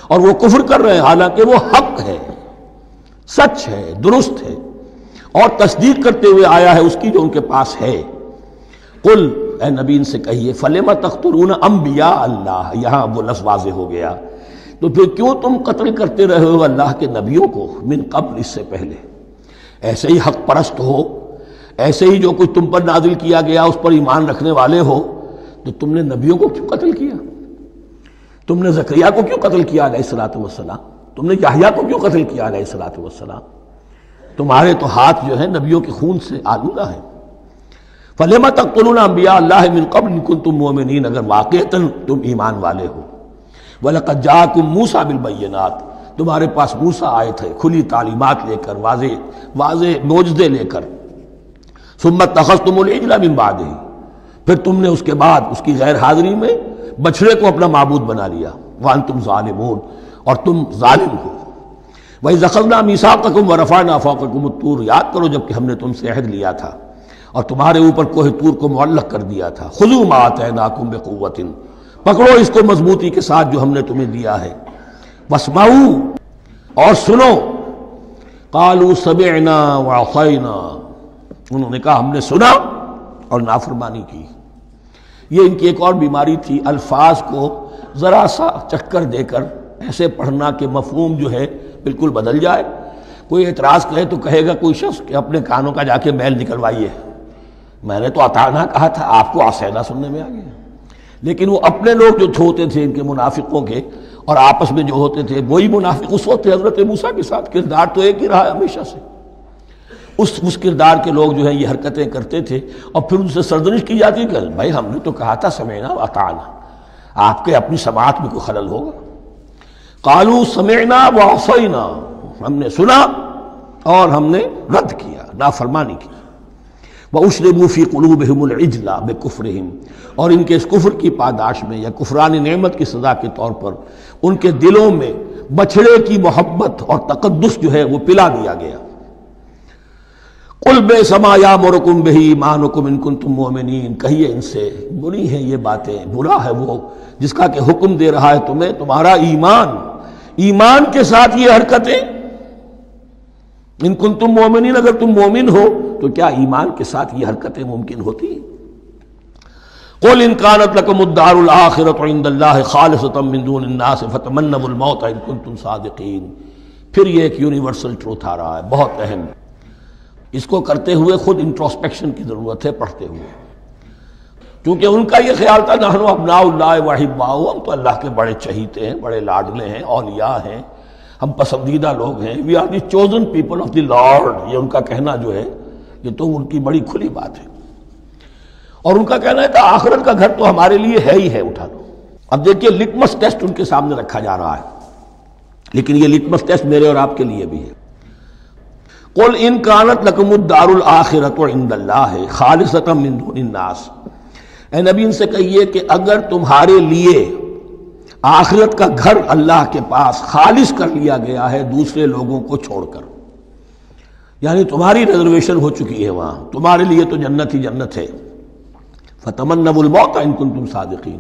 [SPEAKER 1] اور وہ کفر کر رہے ہیں حالانکہ وہ حق ہے، سچ ہے، درست ہے، اور تصدیق کرتے ہوئے آیا ہے اس کی جو ان کے پاس ہے. قل، اے نبی ان سے کہیے، فَلِمَ تَقْتُلُونَ أَنبِيَاءَ اللَّهِ. یہاں وہ لفظ واضح ہو گیا. تو پھر کیوں تم قتل کرتے رہے ہو اللہ کے نبیوں کو من قبل، اس سے پہلے. ایسے ہی حق پرست ہو، ایسے ہی جو کچھ تم پر نازل کیا گیا اس پر ایمان رکھنے والے ہو، تو تم نے نبیوں کو کیوں قتل کیا؟ تم نے زکریا کو کیوں قتل کیا علیہ الصلوۃ والسلام؟ تم نے یحییٰ کو کیوں قتل کیا علیہ الصلوۃ والسلام؟ تمہارے تو ہاتھ جو ہے نبیوں کے خون سے آلودہ ہیں. فَلِمَ تَقْتُلُونَ أَنبِيَاءَ اللَّهِ مِن قَبْلِ إِن كُنتُم مُّؤْمِنِينَ. اگر واقعتاً تم ایمان والے ہو. وَلَقَدْ جَاءَكُم مُوسَىٰ بِالْبَيِّنَاتِ. تمہارے پاس موسیٰ آئے تھے کھلی تعلیمات لے کر، واضح معجزے لے کر. ثُمَّ اتَّخَذْتُمُ الْعِجْلَ مِن بَعْدِهِ. پھر تم نے اس کے بعد اس کی غیر حاضری میں بچڑے کو اپنا معبود بنا لیا. وَأَنْتُمْ ظَالِمُونَ. اور تم ظالم ہو. وَإِذْ أَخَذْنَا مِيثَاقَكُمْ وَرَفَعْنَا فَوْقَكُمُ الطُّورَ. یاد کرو جب کہ ہم نے تم سے عہد لیا تھا اور تمہارے اوپر کوہ طور کو معلق کر دیا تھا. خُذُوا مَا آتَيْنَاكُمْ بِقُوَّةٍ. پکڑو اس کو مضبوطی کے ساتھ جو ہم نے تمہیں دیا ہے. وَاسْمَعُوا. اور سنو. قَالُوا سَمِعْنَا وَعَصَيْنَا. انہوں نے کہا ہم نے سنا اور نافرمانی کی. یہ ان کی ایک اور بیماری تھی، الفاظ کو ذرا سا چکر دے کر ایسے پڑھنا کہ مفہوم جو ہے بالکل بدل جائے۔ کوئی اعتراض کرے تو کہے گا کوئی شخص کہ اپنے کانوں کا جا کے میل نکلوائیے، میں نے تو اطعنا کہا تھا، آپ کو اسینا سننے میں آ گیا۔ لیکن وہ اپنے لوگ جو ہوتے تھے ان کے منافقوں کے، اور آپس میں جو ہوتے تھے وہی منافق اس وقت حضرت موسیٰ کے ساتھ، کردار تو ایک ہی رہا ہے ہمیشہ سے۔ اس کردار کے لوگ جو ہیں یہ حرکتیں کرتے تھے، اور پھر ان سے سرزنش کی جاتی کہ بھائی ہم نے تو کہا تھا سمعنا واطعنا، آپ کے اپنی سماعت میں کوئی خلل ہوگا۔ قالوا سمعنا وعصینا، ہم نے سنا اور ہم نے رد کیا، نافرمانی کی۔ وَأُشْرِبُوا فِي قُلُوبِهِمُ الْعِجْلَ بِكُفْرِهِمْ، اور ان کے اس کفر کی پاداش میں یا کفران نعمت کی سزا کے طور پر ان کے دلوں میں بچھڑے کی محبت اور تقدس جو ہے وہ پلا دیا گیا۔ قُلْ بِئْسَ مَا يَأْمُرُكُمْ بِهِ إِيمَانُكُمْ إِن كُنتُم مُؤْمِنِينَ، کہیے ان سے بری ہیں یہ باتیں، برا ہے وہ جس کا کہ حکم دے رہا ہے تمہیں تمہارا ایمان کے ساتھ یہ حرکتیں۔ ان کنتم مومنین، اگر تم مومن ہو تو کیا ایمان کے ساتھ یہ حرکتیں ممکن ہوتی ہیں؟ قل ان كانت لكم الدار الآخرة عند الله خالصة من دون الناس فتمنوا الموت ان كنتم صادقین۔ پھر یہ ایک یونیورسل ٹروتھ آ رہا ہے، بہت اہم، اس کو کرتے ہوئے خود انٹروسپیکشن کی ضرورت ہے پڑھتے ہوئے، کیونکہ ان کا یہ خیال تھا نحن ابناء اللہ واحباؤہ، ہم تو اللہ کے بڑے چہیتے ہیں، بڑے لاڈلے ہیں، اولیاء ہیں، ہم پسندیدہ لوگ ہیں، we are the chosen people of the Lord, یہ ان کا کہنا جو ہے یہ تو ان کی بڑی کھلی بات ہے۔ اور ان کا کہنا ہے کہ آخرت کا گھر تو ہمارے لیے ہے ہی ہے، اٹھا لو۔ اب دیکھیے لٹمس ٹیسٹ ان کے سامنے رکھا جا رہا ہے، لیکن یہ لٹمس ٹیسٹ میرے اور آپ کے لیے بھی ہے۔ قل ان كانت لكم الدار الآخرة عند الله خالصة من دون الناس، اے نبی ان سے کہیے کہ اگر تمہارے لیے آخرت کا گھر اللہ کے پاس خالص کر لیا گیا ہے دوسرے لوگوں کو چھوڑ کر، یعنی تمہاری ریزرویشن ہو چکی ہے وہاں، تمہارے لیے تو جنت ہی جنت ہے، فتمنوا الموت ان کنتم صادقین،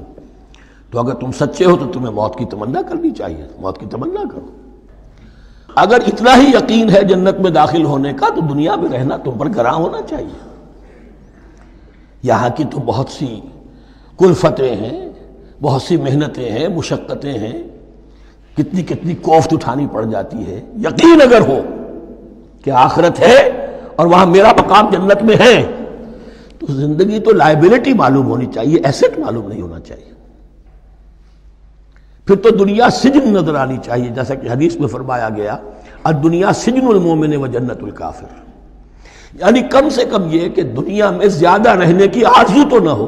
[SPEAKER 1] تو اگر تم سچے ہو تو تمہیں موت کی تمنا کرنی چاہیے، موت کی تمنا کرو۔ اگر اتنا ہی یقین ہے جنت میں داخل ہونے کا تو دنیا میں رہنا تم پر گراں ہونا چاہیے۔ یہاں کی تو بہت سی کلفتیں ہیں، بہت سی محنتیں ہیں، مشقتیں ہیں، کتنی کتنی کوفت اٹھانی پڑ جاتی ہے۔ یقین اگر ہو کہ آخرت ہے اور وہاں میرا مقام جنت میں ہے تو زندگی تو لائبلٹی معلوم ہونی چاہیے، ایسٹ معلوم نہیں ہونا چاہیے۔ پھر تو دنیا سجن نظر آنی چاہیے، جیسا کہ حدیث میں فرمایا گیا الدنیا سجن المومن و جنت الکافر، یعنی کم سے کم یہ کہ دنیا میں زیادہ رہنے کی آرزو تو نہ ہو،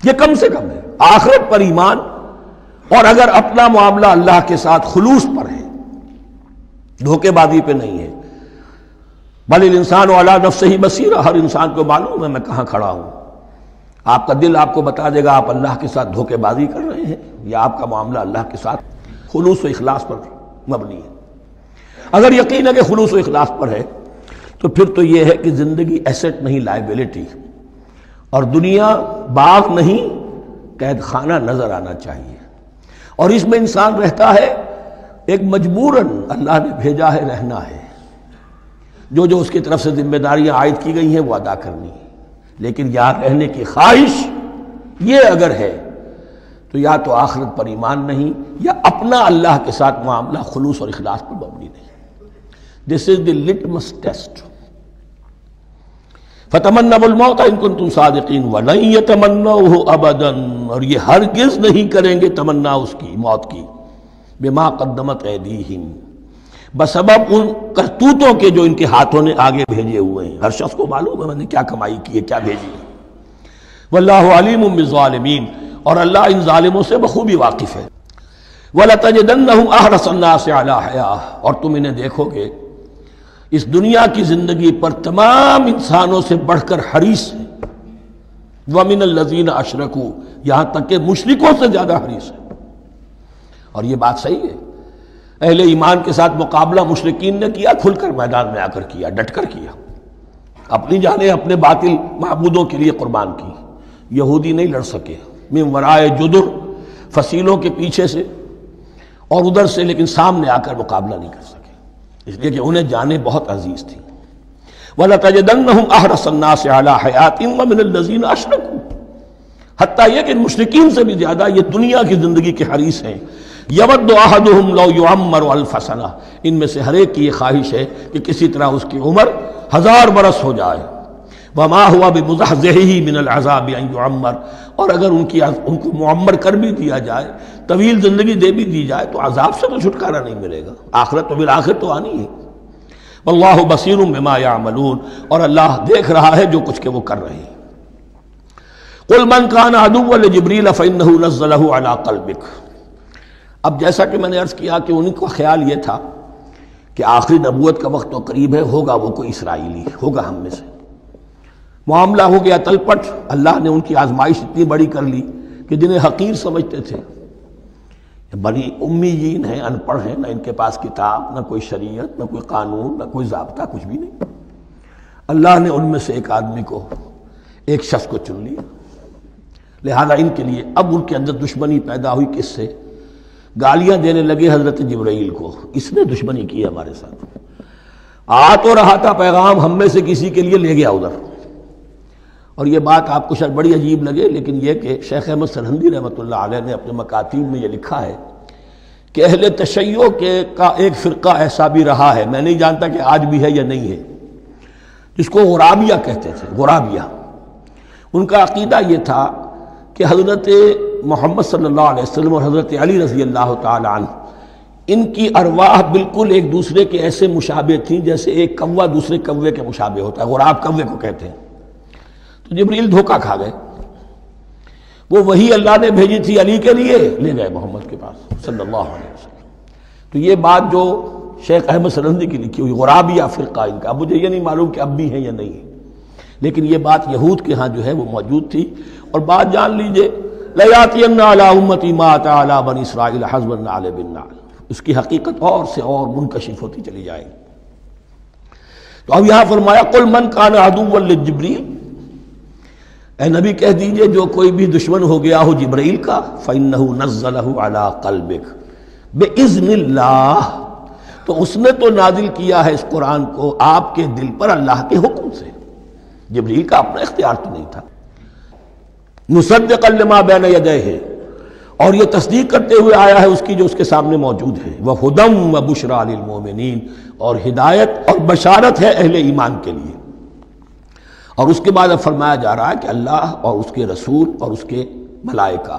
[SPEAKER 1] یہ کم سے کم ہے۔ آخرت پر ایمان، اور اگر اپنا معاملہ اللہ کے ساتھ خلوص پر ہے، دھوکے بازی پہ نہیں ہے، بل الانسان علی نفسہ بصیرہ، ہر انسان کو معلوم ہے میں کہاں کھڑا ہوں، آپ کا دل آپ کو بتا دے گا آپ اللہ کے ساتھ دھوکے بازی کر رہے ہیں یا آپ کا معاملہ اللہ کے ساتھ خلوص و اخلاص پر مبنی ہے۔ اگر یقین ہے کہ خلوص و اخلاص پر ہے تو پھر تو یہ ہے کہ زندگی ایسٹ نہیں لائبلٹی، اور دنیا باغ نہیں قید خانہ نظر آنا چاہیے، اور اس میں انسان رہتا ہے ایک مجبوراً، اللہ نے بھیجا ہے رہنا ہے، جو اس کی طرف سے ذمہ داریاں عائد کی گئی ہیں وہ ادا کرنی ہے، لیکن یہاں رہنے کی خواہش یہ اگر ہے تو یا تو آخرت پر ایمان نہیں یا اپنا اللہ کے ساتھ معاملہ خلوص اور اخلاص پر مبنی نہیں۔ دس از دی لٹمس ٹیسٹ۔ فتمنوا الموت ان کنتم صادقین ولن یتمنوہ ابدا، اور یہ ہرگز نہیں کریں گے تمنا اس کی، موت کی، بما قدمت ایدیہم، بسبب ان کرتوتوں کے جو ان کے ہاتھوں نے آگے بھیجے ہوئے ہیں۔ ہر شخص کو معلوم ہے میں نے کیا کمائی کی ہے، کیا بھیجی ہے۔ واللہ علیم بالظالمین، اور اللہ ان ظالموں سے بخوبی واقف ہے۔ وَلَتَجِدَنَّهُمْ أَحْرَصَ النَّاسِ عَلَىٰ حَيَاةٍ، اور تم انہیں دیکھو گے اس دنیا کی زندگی پر تمام انسانوں سے بڑھ کر حریص ہیں، وَمِنَ الَّذِينَ أَشْرَكُوا، یہاں تک کہ مشرکوں سے زیادہ حریص ہیں۔ اور یہ بات صحیح ہے، اہل ایمان کے ساتھ مقابلہ مشرکین نے کیا، کھل کر میدان میں آ کر کیا، ڈٹ کر کیا، اپنی جانیں اپنے باطل معبودوں کے لیے قربان کی۔ یہودی نہیں لڑ سکے، من ورائے جدر، فصیلوں کے پیچھے سے اور ادھر سے، لیکن سامنے آ کر مقابلہ نہیں کر سکے، اس لیے کہ انہیں جانیں بہت عزیز تھی۔ وَلَتَجِدَنَّهُمْ أَحْرَصَ النَّاسِ عَلَىٰ حَيَاةٍ وَمِنَ الَّذِينَ أَشْرَكُوا، حتیٰ یہ کہ مشرکین سے بھی زیادہ یہ دنیا کی زندگی کے حریص ہیں. یود احدہم لو یعمر الف سنہ، ان میں سے ہر ایک کی یہ خواہش ہے کہ کسی طرح اس کی عمر 1000 برس ہو جائے. وما ہوا بمزحزحہ من العذاب ان یعمر، اور اگر ان کو معمر کر بھی دیا جائے، طویل زندگی دے بھی دی جائے، تو عذاب سے تو چھٹکارا نہیں ملے گا، آخرت تو بالآخر تو آنی ہے. واللہ بصیر بما یعملون، اور اللہ دیکھ رہا ہے جو کچھ کہ وہ کر رہے ہیں. قل من کان عدوا لجبریل فانہ نزلہ علی قلبک. اب جیسا کہ میں نے عرض کیا کہ ان کا خیال یہ تھا کہ آخری نبوت کا وقت تو قریب ہے، ہوگا وہ کوئی اسرائیلی، ہوگا ہم میں سے. معاملہ ہو گیا تلپٹ، اللہ نے ان کی آزمائش اتنی بڑی کر لی کہ جنہیں حقیر سمجھتے تھے، بڑی امیین ہیں، ان پڑھ ہیں، نہ ان کے پاس کتاب، نہ کوئی شریعت، نہ کوئی قانون، نہ کوئی ضابطہ، کچھ بھی نہیں. اللہ نے ان میں سے ایک آدمی کو، ایک شخص کو چن لیا. لہذا ان کے لیے اب ان کے اندر دشمنی پیدا ہوئی. کس سے؟ گالیاں دینے لگے حضرت جبرائیل کو، اس نے دشمنی کی ہمارے ساتھ. آ تو رہا تھا پیغام ہم میں سے کسی کے لیے، لے گیا ادھر. اور یہ بات آپ کو شاید بڑی عجیب لگے، لیکن یہ کہ شیخ احمد سرہندی رحمۃ اللہ علیہ نے اپنے مکاتیب میں یہ لکھا ہے کہ اہل تشیع کا ایک فرقہ ایسا بھی رہا ہے، میں نہیں جانتا کہ آج بھی ہے یا نہیں ہے، جس کو غرابیہ کہتے تھے. غرابیہ، ان کا عقیدہ یہ تھا کہ حضرت محمد صلی اللہ علیہ وسلم اور حضرت علی رضی اللہ تعالی عنہ، ان کی ارواح بالکل ایک دوسرے کے ایسے مشابہ تھیں جیسے ایک کوا دوسرے کوے کے مشابہ ہوتا ہے. غراب کوے کو کہتے ہیں. تو جبریل دھوکہ کھا گئے. وہ وہی اللہ نے بھیجی تھی علی کے لیے، لے گئے محمد کے پاس صلی اللہ علیہ وسلم. تو یہ بات جو شیخ احمد سرہندی کی لکھی ہوئی غرابیہ فرقہ ان کا، مجھے یہ نہیں معلوم کہ اب بھی ہے یا نہیں ہے، لیکن یہ بات یہود کے ہاں جو ہے وہ موجود تھی. اور بات جان لیجئے، لَيَأْتِيَنَّ عَلَىٰ أُمَّتِي مَا أَتَىٰ عَلَىٰ بَنِي إِسْرَائِيلَ حَسْبَ النَّعْلِ بِالنَّعْلِ، اس کی حقیقت اور سے اور منکشف ہوتی چلی جائے گی. تو اب یہاں فرمایا قُلْ مَنْ كَانَ عَدُوًّا لِجِبْرِيلَ، اے نبی کہہ دیجئے جو کوئی بھی دشمن ہو گیا ہو جبرائیل کا، فَإِنَّهُ نَزَّلَهُ عَلَىٰ قَلْبِكَ بِإِذْنِ اللَّهِ، تو اس نے تو نازل کیا ہے اس قرآن کو آپ کے دل پر اللہ کے حکم سے. جبرائیل کا اپنا اختیار تو نہیں تھا. مُصَدِّقًا لِمَا بَيْنَ يَدَيْهِ، اور یہ تصدیق کرتے ہوئے آیا ہے اس کی جو اس کے سامنے موجود ہے. وَهُدًى وَبُشْرَىٰ لِلْمُؤْمِنِينَ، اور ہدایت اور بشارت ہے اہل ایمان کے لیے. اور اس کے بعد اب فرمایا جا رہا ہے کہ اللہ اور اس کے رسول اور اس کے ملائکہ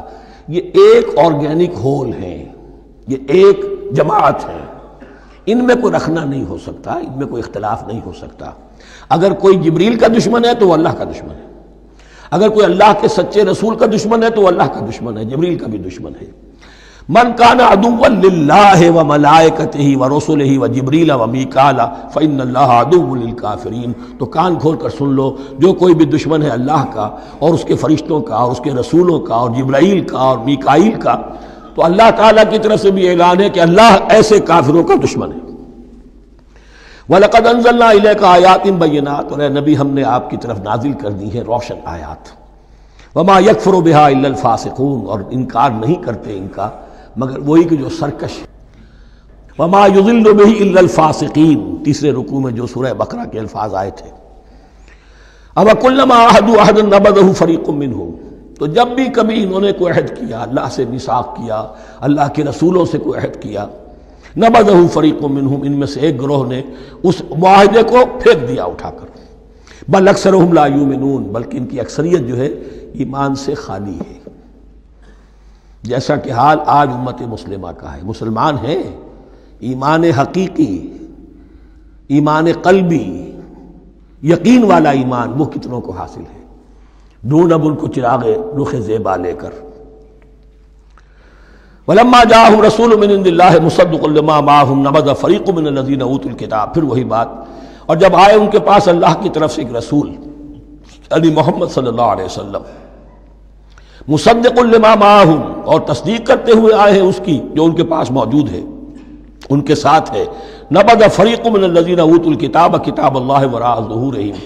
[SPEAKER 1] یہ ایک آرگینک ہول ہیں، یہ ایک جماعت ہے، ان میں کوئی رکھنا نہیں ہو سکتا، ان میں کوئی اختلاف نہیں ہو سکتا. اگر کوئی جبریل کا دشمن ہے تو وہ اللہ کا دشمن ہے، اگر کوئی اللہ کے سچے رسول کا دشمن ہے تو وہ اللہ کا دشمن ہے، جبریل کا بھی دشمن ہے. من کان عدوا للہ وملائکتہ ورسلہ وجبریل ومیکال فإن اللہ عدو للکافرین. تو کان کھول کر سن لو، جو کوئی بھی دشمن ہے اللہ کا اور اس کے فرشتوں کا اور اس کے رسولوں کا اور جبرائیل کا اور میکائیل کا، تو اللہ تعالیٰ کی طرف سے بھی اعلان ہے کہ اللہ ایسے کافروں کا دشمن ہے. وَلَقَدْ أَنزَلْنَا إِلَيْكَ آيَاتٍ بَيِّنَاتٍ، اور اے نبی ہم نے آپ کی طرف نازل کر دی ہے روشن آیات. وَمَا يَكْفُرُ بِهَا إِلَّا الْفَاسِقُونَ، اور انکار نہیں کرتے ان کا مگر وہی کہ جو سرکش. وَمَا يُضِلُّ بِهِ إِلَّا الْفَاسِقِينَ، تیسرے رکوع میں جو سورہ بقرہ کے الفاظ آئے تھے. أَوَكُلَّمَا عَاهَدُوا عَهْدًا نَبَذَهُ فَرِيقٌ مِّنْهُمْ، تو جب بھی کبھی انہوں نے کوئی عہد کیا، اللہ سے میثاق کیا، اللہ کے رسولوں سے کوئی عہد کیا، نَبَذَهُ فَرِيقٌ مِّنْهُمْ، ان میں سے ایک گروہ نے اس معاہدے کو پھینک دیا اٹھا کر. بل اکثرهم لا یؤمنون، بلکہ ان کی اکثریت جو ہے ایمان سے خالی ہے. جیسا کہ حال آج امت مسلمہ کا ہے. مسلمان ہیں، ایمان حقیقی، ایمان قلبی، یقین والا ایمان وہ کتنوں کو حاصل ہے. ڈھونڈ اب ان کو چراغ رخ زیبا لے کر. وَلَمَّا جَاءَهُمْ رَسُولٌ مِّنْ عِندِ اللَّهِ مُصَدِّقٌ لِّمَا مَعَهُمْ نَبَذَ فَرِيقٌ مِّنَ الَّذِينَ أُوتُوا الْكِتَابَ. پھر وہی بات، اور جب آئے ان کے پاس اللہ کی طرف سے ایک رسول یعنی محمد صلی اللہ علیہ وسلم، مصدق لما معہم، اور تصدیق کرتے ہوئے آئے ہیں اس کی جو ان کے پاس موجود ہے، ان کے ساتھ ہے. نبذ فریق من الذین اوتوا الکتاب کتاب اللہ وراء ظہورہم،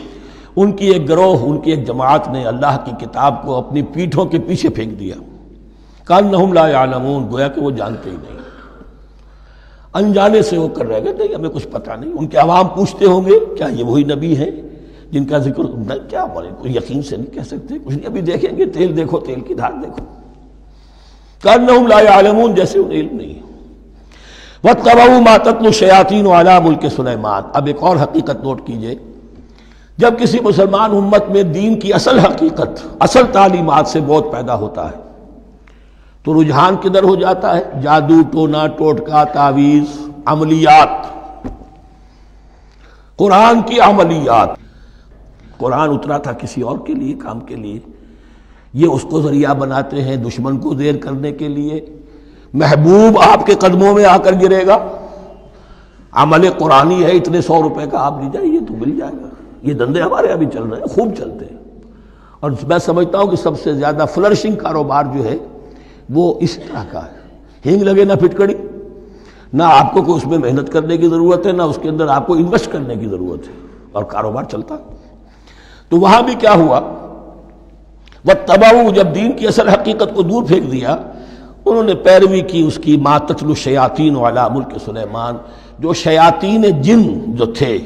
[SPEAKER 1] ان کی ایک گروہ، ان کی ایک جماعت نے اللہ کی کتاب کو اپنی پیٹھوں کے پیچھے پھینک دیا. کانہم لا یعلمون، گویا کہ وہ جانتے ہی نہیں. انجانے سے وہ کر رہے گا نہیں ہمیں کچھ پتہ نہیں. ان کے عوام پوچھتے ہوں گے کیا یہ وہی نبی ہیں جن کا ذکر نہیں؟ کیا بولے کوئی یقین سے نہیں کہہ سکتے کچھ نہیں. ابھی دیکھیں گے تیل دیکھو تیل کی دھار دیکھو. کأنہم لا یعلمون جیسے انہیں علم نہیں. واتبعوا ما تتلو الشیاطین علی ملک سلیمان. اب ایک اور حقیقت نوٹ کیجئے. جب کسی مسلمان امت میں دین کی اصل حقیقت اصل تعلیمات سے بہت پیدا ہوتا ہے تو رجحان کدھر ہو جاتا ہے؟ جادو ٹونا ٹوٹکا تعویذ عملیات. قرآن کی عملیات. قرآن اترا تھا کسی اور کے لیے کام کے لیے. یہ اس کو ذریعہ بناتے ہیں دشمن کو زیر کرنے کے لیے. محبوب آپ کے قدموں میں آ کر گرے گا. عمل قرآنی ہے اتنے 100 روپے کا آپ لے جائیے تو مل جائے گا. یہ دندے ہمارے ابھی چل رہے ہیں خوب چلتے ہیں. اور میں سمجھتا ہوں کہ سب سے زیادہ فلرشنگ کاروبار جو ہے وہ اس طرح کا ہے. ہینگ لگے نہ پھٹکڑی. نہ آپ کو کوئی اس میں محنت کرنے کی ضرورت ہے نہ اس کے اندر آپ کو انویسٹ کرنے کی ضرورت ہے اور کاروبار چلتا. تو وہاں بھی کیا ہوا؟ واتبعوا جب دین کی اصل حقیقت کو دور پھینک دیا انہوں نے پیروی کی اس کی ما تتلو الشیاطین علی ملک سلیمان. جو شیاطین جن جو تھے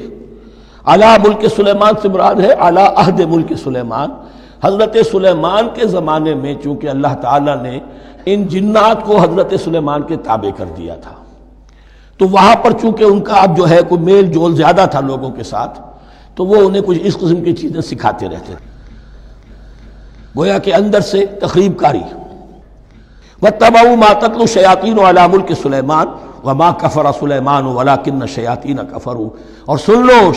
[SPEAKER 1] علی ملک سلیمان سے مراد ہے علی عہد ملک سلیمان. حضرت سلیمان کے زمانے میں چونکہ اللہ تعالیٰ نے ان جنات کو حضرت سلیمان کے تابع کر دیا تھا تو وہاں پر چونکہ ان کا اب جو ہے کوئی میل جول زیادہ تھا لوگوں کے ساتھ تو وہ انہیں کچھ اس قسم کی چیزیں سکھاتے رہتے تھے گویا کہ اندر سے تخریب کاری. واتبعوا ما تتلو الشیاطین علی ملک سلیمان وما کفر سلیمان ولکن الشیاطین کفروا. اور سن لو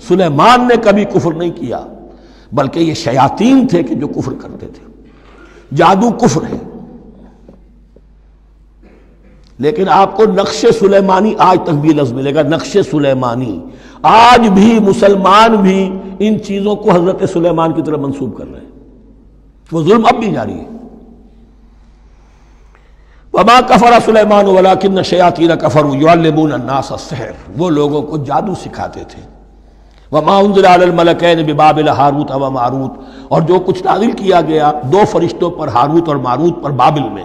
[SPEAKER 1] سلیمان نے کبھی کفر نہیں کیا بلکہ یہ شیاطین تھے کہ جو کفر کرتے تھے. جادو کفر ہے لیکن آپ کو نقش سلیمانی آج تک بھی لفظ ملے گا. نقش سلیمانی. آج بھی مسلمان بھی ان چیزوں کو حضرت سلیمان کی طرف منسوب کر رہے ہیں. وہ ظلم اب بھی جاری ہے. وما کفر سلیمان ولکن الشیاطین کفروا یعلمون الناس السحر. وہ لوگوں کو جادو سکھاتے تھے. وما انزل علی الملکین ببابل ہاروت و ماروت. اور جو کچھ نازل کیا گیا 2 فرشتوں پر ہاروت اور ماروت پر بابل میں.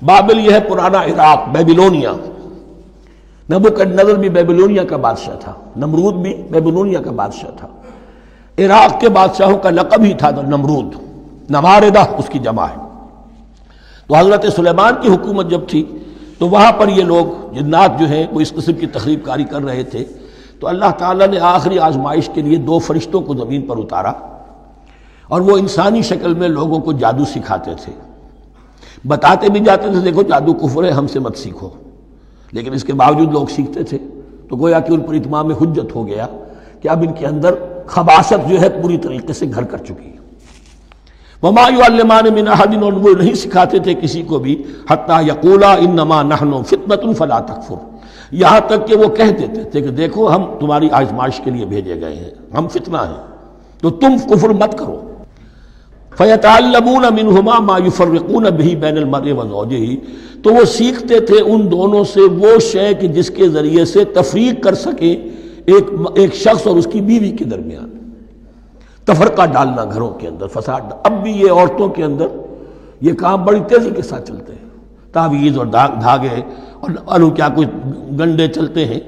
[SPEAKER 1] بابل یہ ہے پرانا عراق بیبلونیا. نبوکدنضر بھی بیبلونیا کا بادشاہ تھا. نمرود بھی بیبلونیا کا بادشاہ تھا. عراق کے بادشاہوں کا لقب ہی تھا نمرود. نماردہ اس کی جمع ہے. تو حضرت سلیمان کی حکومت جب تھی تو وہاں پر یہ لوگ جنات جو ہیں وہ اس قسم کی تخریب کاری کر رہے تھے. تو اللہ تعالیٰ نے آخری آزمائش کے لیے 2 فرشتوں کو زمین پر اتارا اور وہ انسانی شکل میں لوگوں کو جادو سکھاتے تھے. بتاتے بھی جاتے تھے دیکھو جادو کفر ہے ہم سے مت سیکھو. لیکن اس کے باوجود لوگ سیکھتے تھے. تو گویا کہ ان پر اتمام حجت ہو گیا کہ اب ان کے اندر خباثت جو ہے پوری طریقے سے گھر کر چکی ہے. وما یعلمان من احد. اور وہ نہیں سکھاتے تھے کسی کو بھی حتی یقولا انما نحن فتنۃ فلا تکفر. یہاں تک کہ وہ کہہ دیتے تھے کہ دیکھو ہم تمہاری آزمائش کے لیے بھیجے گئے ہیں ہم فتنہ ہیں تو تم کفر مت کرو. فیتعلمون منہما ما یفرقون به بین المرء وزوجہ. تو وہ سیکھتے تھے ان دونوں سے وہ شے کہ جس کے ذریعے سے تفریق کر سکے ایک شخص اور اس کی بیوی کے درمیان. تفرقہ ڈالنا گھروں کے اندر فساد. اب بھی یہ عورتوں کے اندر یہ کام بڑی تیزی کے ساتھ چلتے ہیں. تعویذ اور دھاگے اور کیا کچھ گنڈے چلتے ہیں.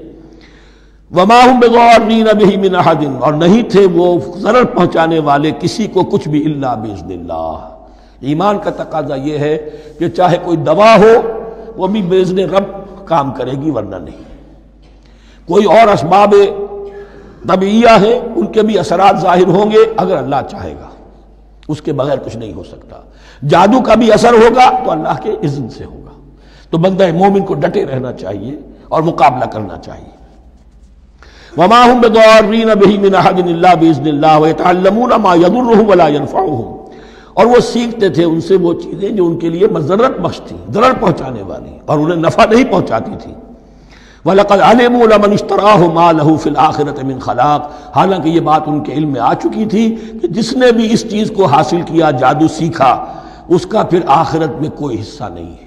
[SPEAKER 1] وما هم بضارین بہ من احد. اور نہیں تھے وہ ضرر پہنچانے والے کسی کو کچھ بھی الا باذن اللہ. ایمان کا تقاضا یہ ہے کہ چاہے کوئی دوا ہو وہ بھی باذن رب کام کرے گی ورنہ نہیں. کوئی اور اسباب طبیعیہ ہیں ان کے بھی اثرات ظاہر ہوں گے اگر اللہ چاہے گا. اس کے بغیر کچھ نہیں ہو سکتا. جادو کا بھی اثر ہوگا تو اللہ کے اذن سے ہوگا. تو بندہ مومن کو ڈٹے رہنا چاہیے اور مقابلہ کرنا چاہیے. وما هم بضارین بہ من احد الا باذن اللہ ویتعلمون ما یضرهم ولا ينفعهم. اور وہ سیکھتے تھے ان سے وہ چیزیں جو ان کے لیے مضرت بخش تھیں ضرر پہنچانے والی اور انہیں نفع نہیں پہنچاتی تھی. وَلَقَدْ عَلِمُوا لَمَنِ اشْتَرَاهُ مَا لَهُ فِي الْآخِرَةِ مِنْ خَلَاقٍ. حالانکہ یہ بات ان کے علم میں آ چکی تھی کہ جس نے بھی اس چیز کو حاصل کیا جادو سیکھا اس کا پھر آخرت میں کوئی حصہ نہیں ہے.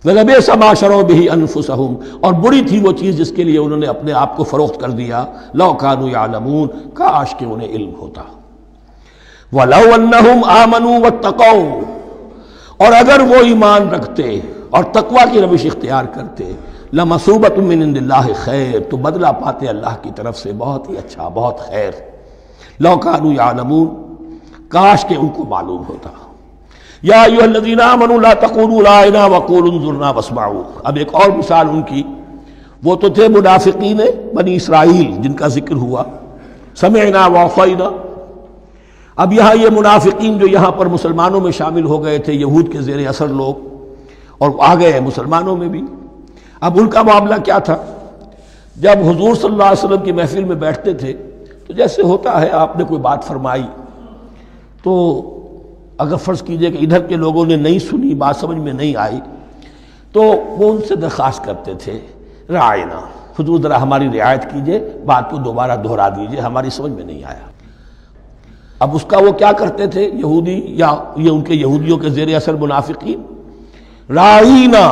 [SPEAKER 1] وَلَبِئْسَ مَا شَرَوْا بِهِ أَنفُسَهُمْ. اور بری تھی وہ چیز جس کے لیے انہوں نے اپنے آپ کو فروخت کر دیا. لَوْ كَانُوا يَعْلَمُونَ. کاش کہ انہیں علم ہوتا. وَلَوْ أَنَّهُمْ آمَنُوا وَاتَّقَوْا. اور اگر وہ ایمان رکھتے اور تقوی کی روش اختیار کرتے لمثوبۃ من عند اللہ خیر، تو بدلہ پاتے اللہ کی طرف سے بہت ہی اچھا، بہت خیر۔ لو کانوا یعلمون، کاش کہ ان کو معلوم ہوتا۔ یا ایھا الذین آمنوا لا تقولوا رائنا وقولوا انظرنا واسمعوا۔ اب ایک اور مثال ان کی، وہ تو تھے منافقین بنی اسرائیل جن کا ذکر ہوا، سمعنا وعصینا۔ اب یہاں یہ منافقین جو یہاں پر مسلمانوں میں شامل ہو گئے تھے، یہود کے زیر اثر لوگ، اور آ گئے ہیں مسلمانوں میں بھی۔ اب ان کا معاملہ کیا تھا؟ جب حضور صلی اللہ علیہ وسلم کی محفل میں بیٹھتے تھے تو جیسے ہوتا ہے، آپ نے کوئی بات فرمائی تو اگر فرض کیجئے کہ ادھر کے لوگوں نے نہیں سنی، بات سمجھ میں نہیں آئی، تو وہ ان سے درخواست کرتے تھے رعاینا، حضور ذرا ہماری رعایت کیجئے، بات کو دوبارہ دہرا دیجئے، ہماری سمجھ میں نہیں آیا۔ اب اس کا وہ کیا کرتے تھے یہودی، یا یہ ان کے یہودیوں کے زیر اثر منافقین، رعینا،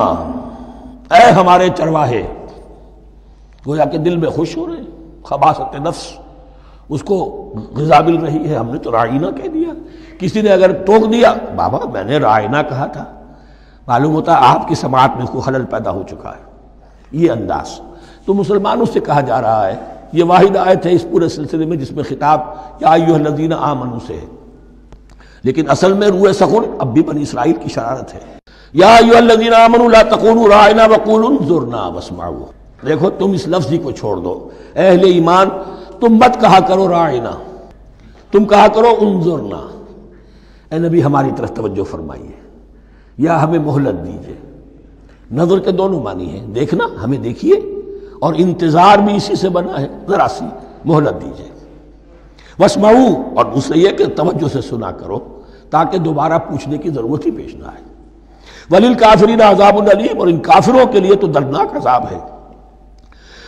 [SPEAKER 1] اے ہمارے چرواہے، گویا کہ دل میں خوش ہو رہے ہیں، خباثت نفس اس کو غذا مل رہی ہے، ہم نے تو رعینا کہہ دیا۔ کسی نے اگر ٹوک دیا، بابا میں نے رعینا کہا تھا، معلوم ہوتا ہے آپ کی سماعت میں کوئی خلل پیدا ہو چکا ہے، یہ انداز۔ تو مسلمانوں سے کہا جا رہا ہے، یہ واحد آیت ہے اس پورے سلسلے میں جس میں خطاب یا ایھا الذین آمنوا سے ہے، لیکن اصل میں روح سخن اب بھی بنی اسرائیل کی شرارت ہے۔ یا ایھا الذین آمنوا لا تقولوا رعینا وقولوا انظرنا واسمعوا۔ دیکھو تم اس لفظ کو چھوڑ دو، اہل ایمان تم مت کہا کرو رعینا، تم کہا کرو انظرنا، اے نبی ہماری طرف توجہ فرمائیے یا ہمیں مہلت دیجیے۔ نظر کے دونوں معنی ہیں، دیکھنا، ہمیں دیکھیے، اور انتظار بھی اسی سے بنا ہے، ذرا سی مہلت دیجیے۔ واسمعوا، اور دوسرے یہ کہ توجہ سے سنا کرو تاکہ دوبارہ پوچھنے کی ضرورت ہی پیش نہ آئے۔ وللکافرین عذاب علیم، اور ان کافروں کے لیے تو دردناک عذاب ہے۔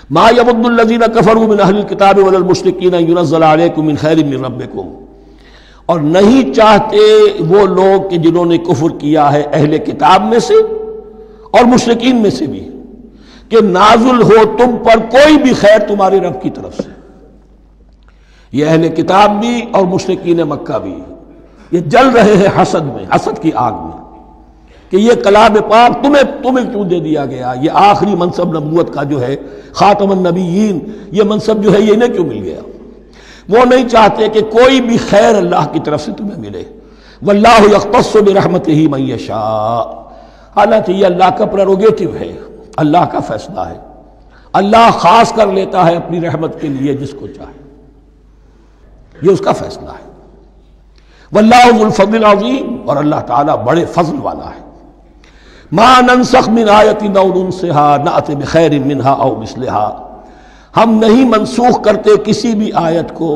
[SPEAKER 1] ما یود الذین کفروا من اہل الکتاب ولا المشرکین ان ینزل علیکم من خیر من ربکم، اور نہیں چاہتے وہ لوگ کہ جنہوں نے کفر کیا ہے اہل کتاب میں سے اور مشرکین میں سے بھی، کہ نازل ہو تم پر کوئی بھی خیر تمہارے رب کی طرف سے۔ یہ اہل کتاب بھی اور مشرکین مکہ بھی یہ جل رہے ہیں حسد میں، حسد کی آگ میں، کہ یہ کلام پاک تمہیں کیوں دے دیا گیا، یہ آخری منصب نبوت کا جو ہے خاتم النبیین، یہ منصب جو ہے یہ انہیں کیوں مل گیا؟ وہ نہیں چاہتے کہ کوئی بھی خیر اللہ کی طرف سے تمہیں ملے۔ واللہ یختص برحمتہ من یشاء، حالانکہ یہ اللہ کا پریروگیٹو ہے، اللہ کا فیصلہ ہے، اللہ خاص کر لیتا ہے اپنی رحمت کے لیے جس کو چاہے، یہ اس کا فیصلہ ہے۔ واللہ ذو الفضل العظیم، اور اللہ تعالیٰ بڑے فضل والا ہے۔ ما ننسخ من آیت او ننسها نأت بخیر منہا او مثلہا، ہم نہیں منسوخ کرتے کسی بھی آیت کو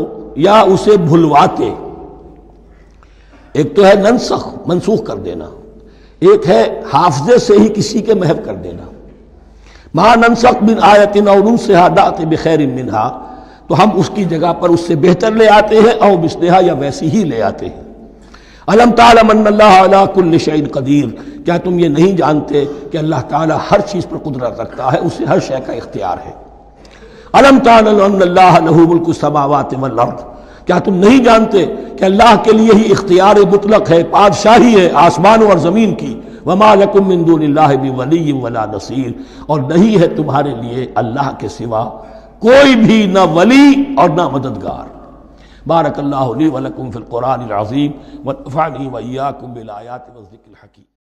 [SPEAKER 1] یا اسے بھلواتے۔ ایک تو ہے ننسخ، منسوخ کر دینا، ایک ہے حافظے سے ہی کسی کے محو کر دینا۔ ما ننسخ من آیت او ننسها نأت بخیر منہا، تو ہم اس کی جگہ پر اس سے بہتر لے آتے ہیں، او مثلہا، یا ویسی ہی لے آتے ہیں۔ الم تعلم ان اللہ علی کل شیء قدیر، کیا تم یہ نہیں جانتے کہ اللہ تعالیٰ ہر چیز پر قدرت رکھتا ہے، اسے ہر شے کا اختیار ہے۔ الم تعلم ان اللہ لہ ملک السماوات والارض، کیا تم نہیں جانتے کہ اللہ کے لیے ہی اختیار مطلق ہے، بادشاہی ہے آسمانوں اور زمین کی۔ وما لکم من دون اللہ من ولی ولا نصیر، اور نہیں ہے تمہارے لیے اللہ کے سوا کوئی بھی نہ ولی اور نہ مددگار۔ بارک اللہ لی ولکم فی القرآن العظیم ونفعنی وإیاکم بالآیات والذکر الحکیم۔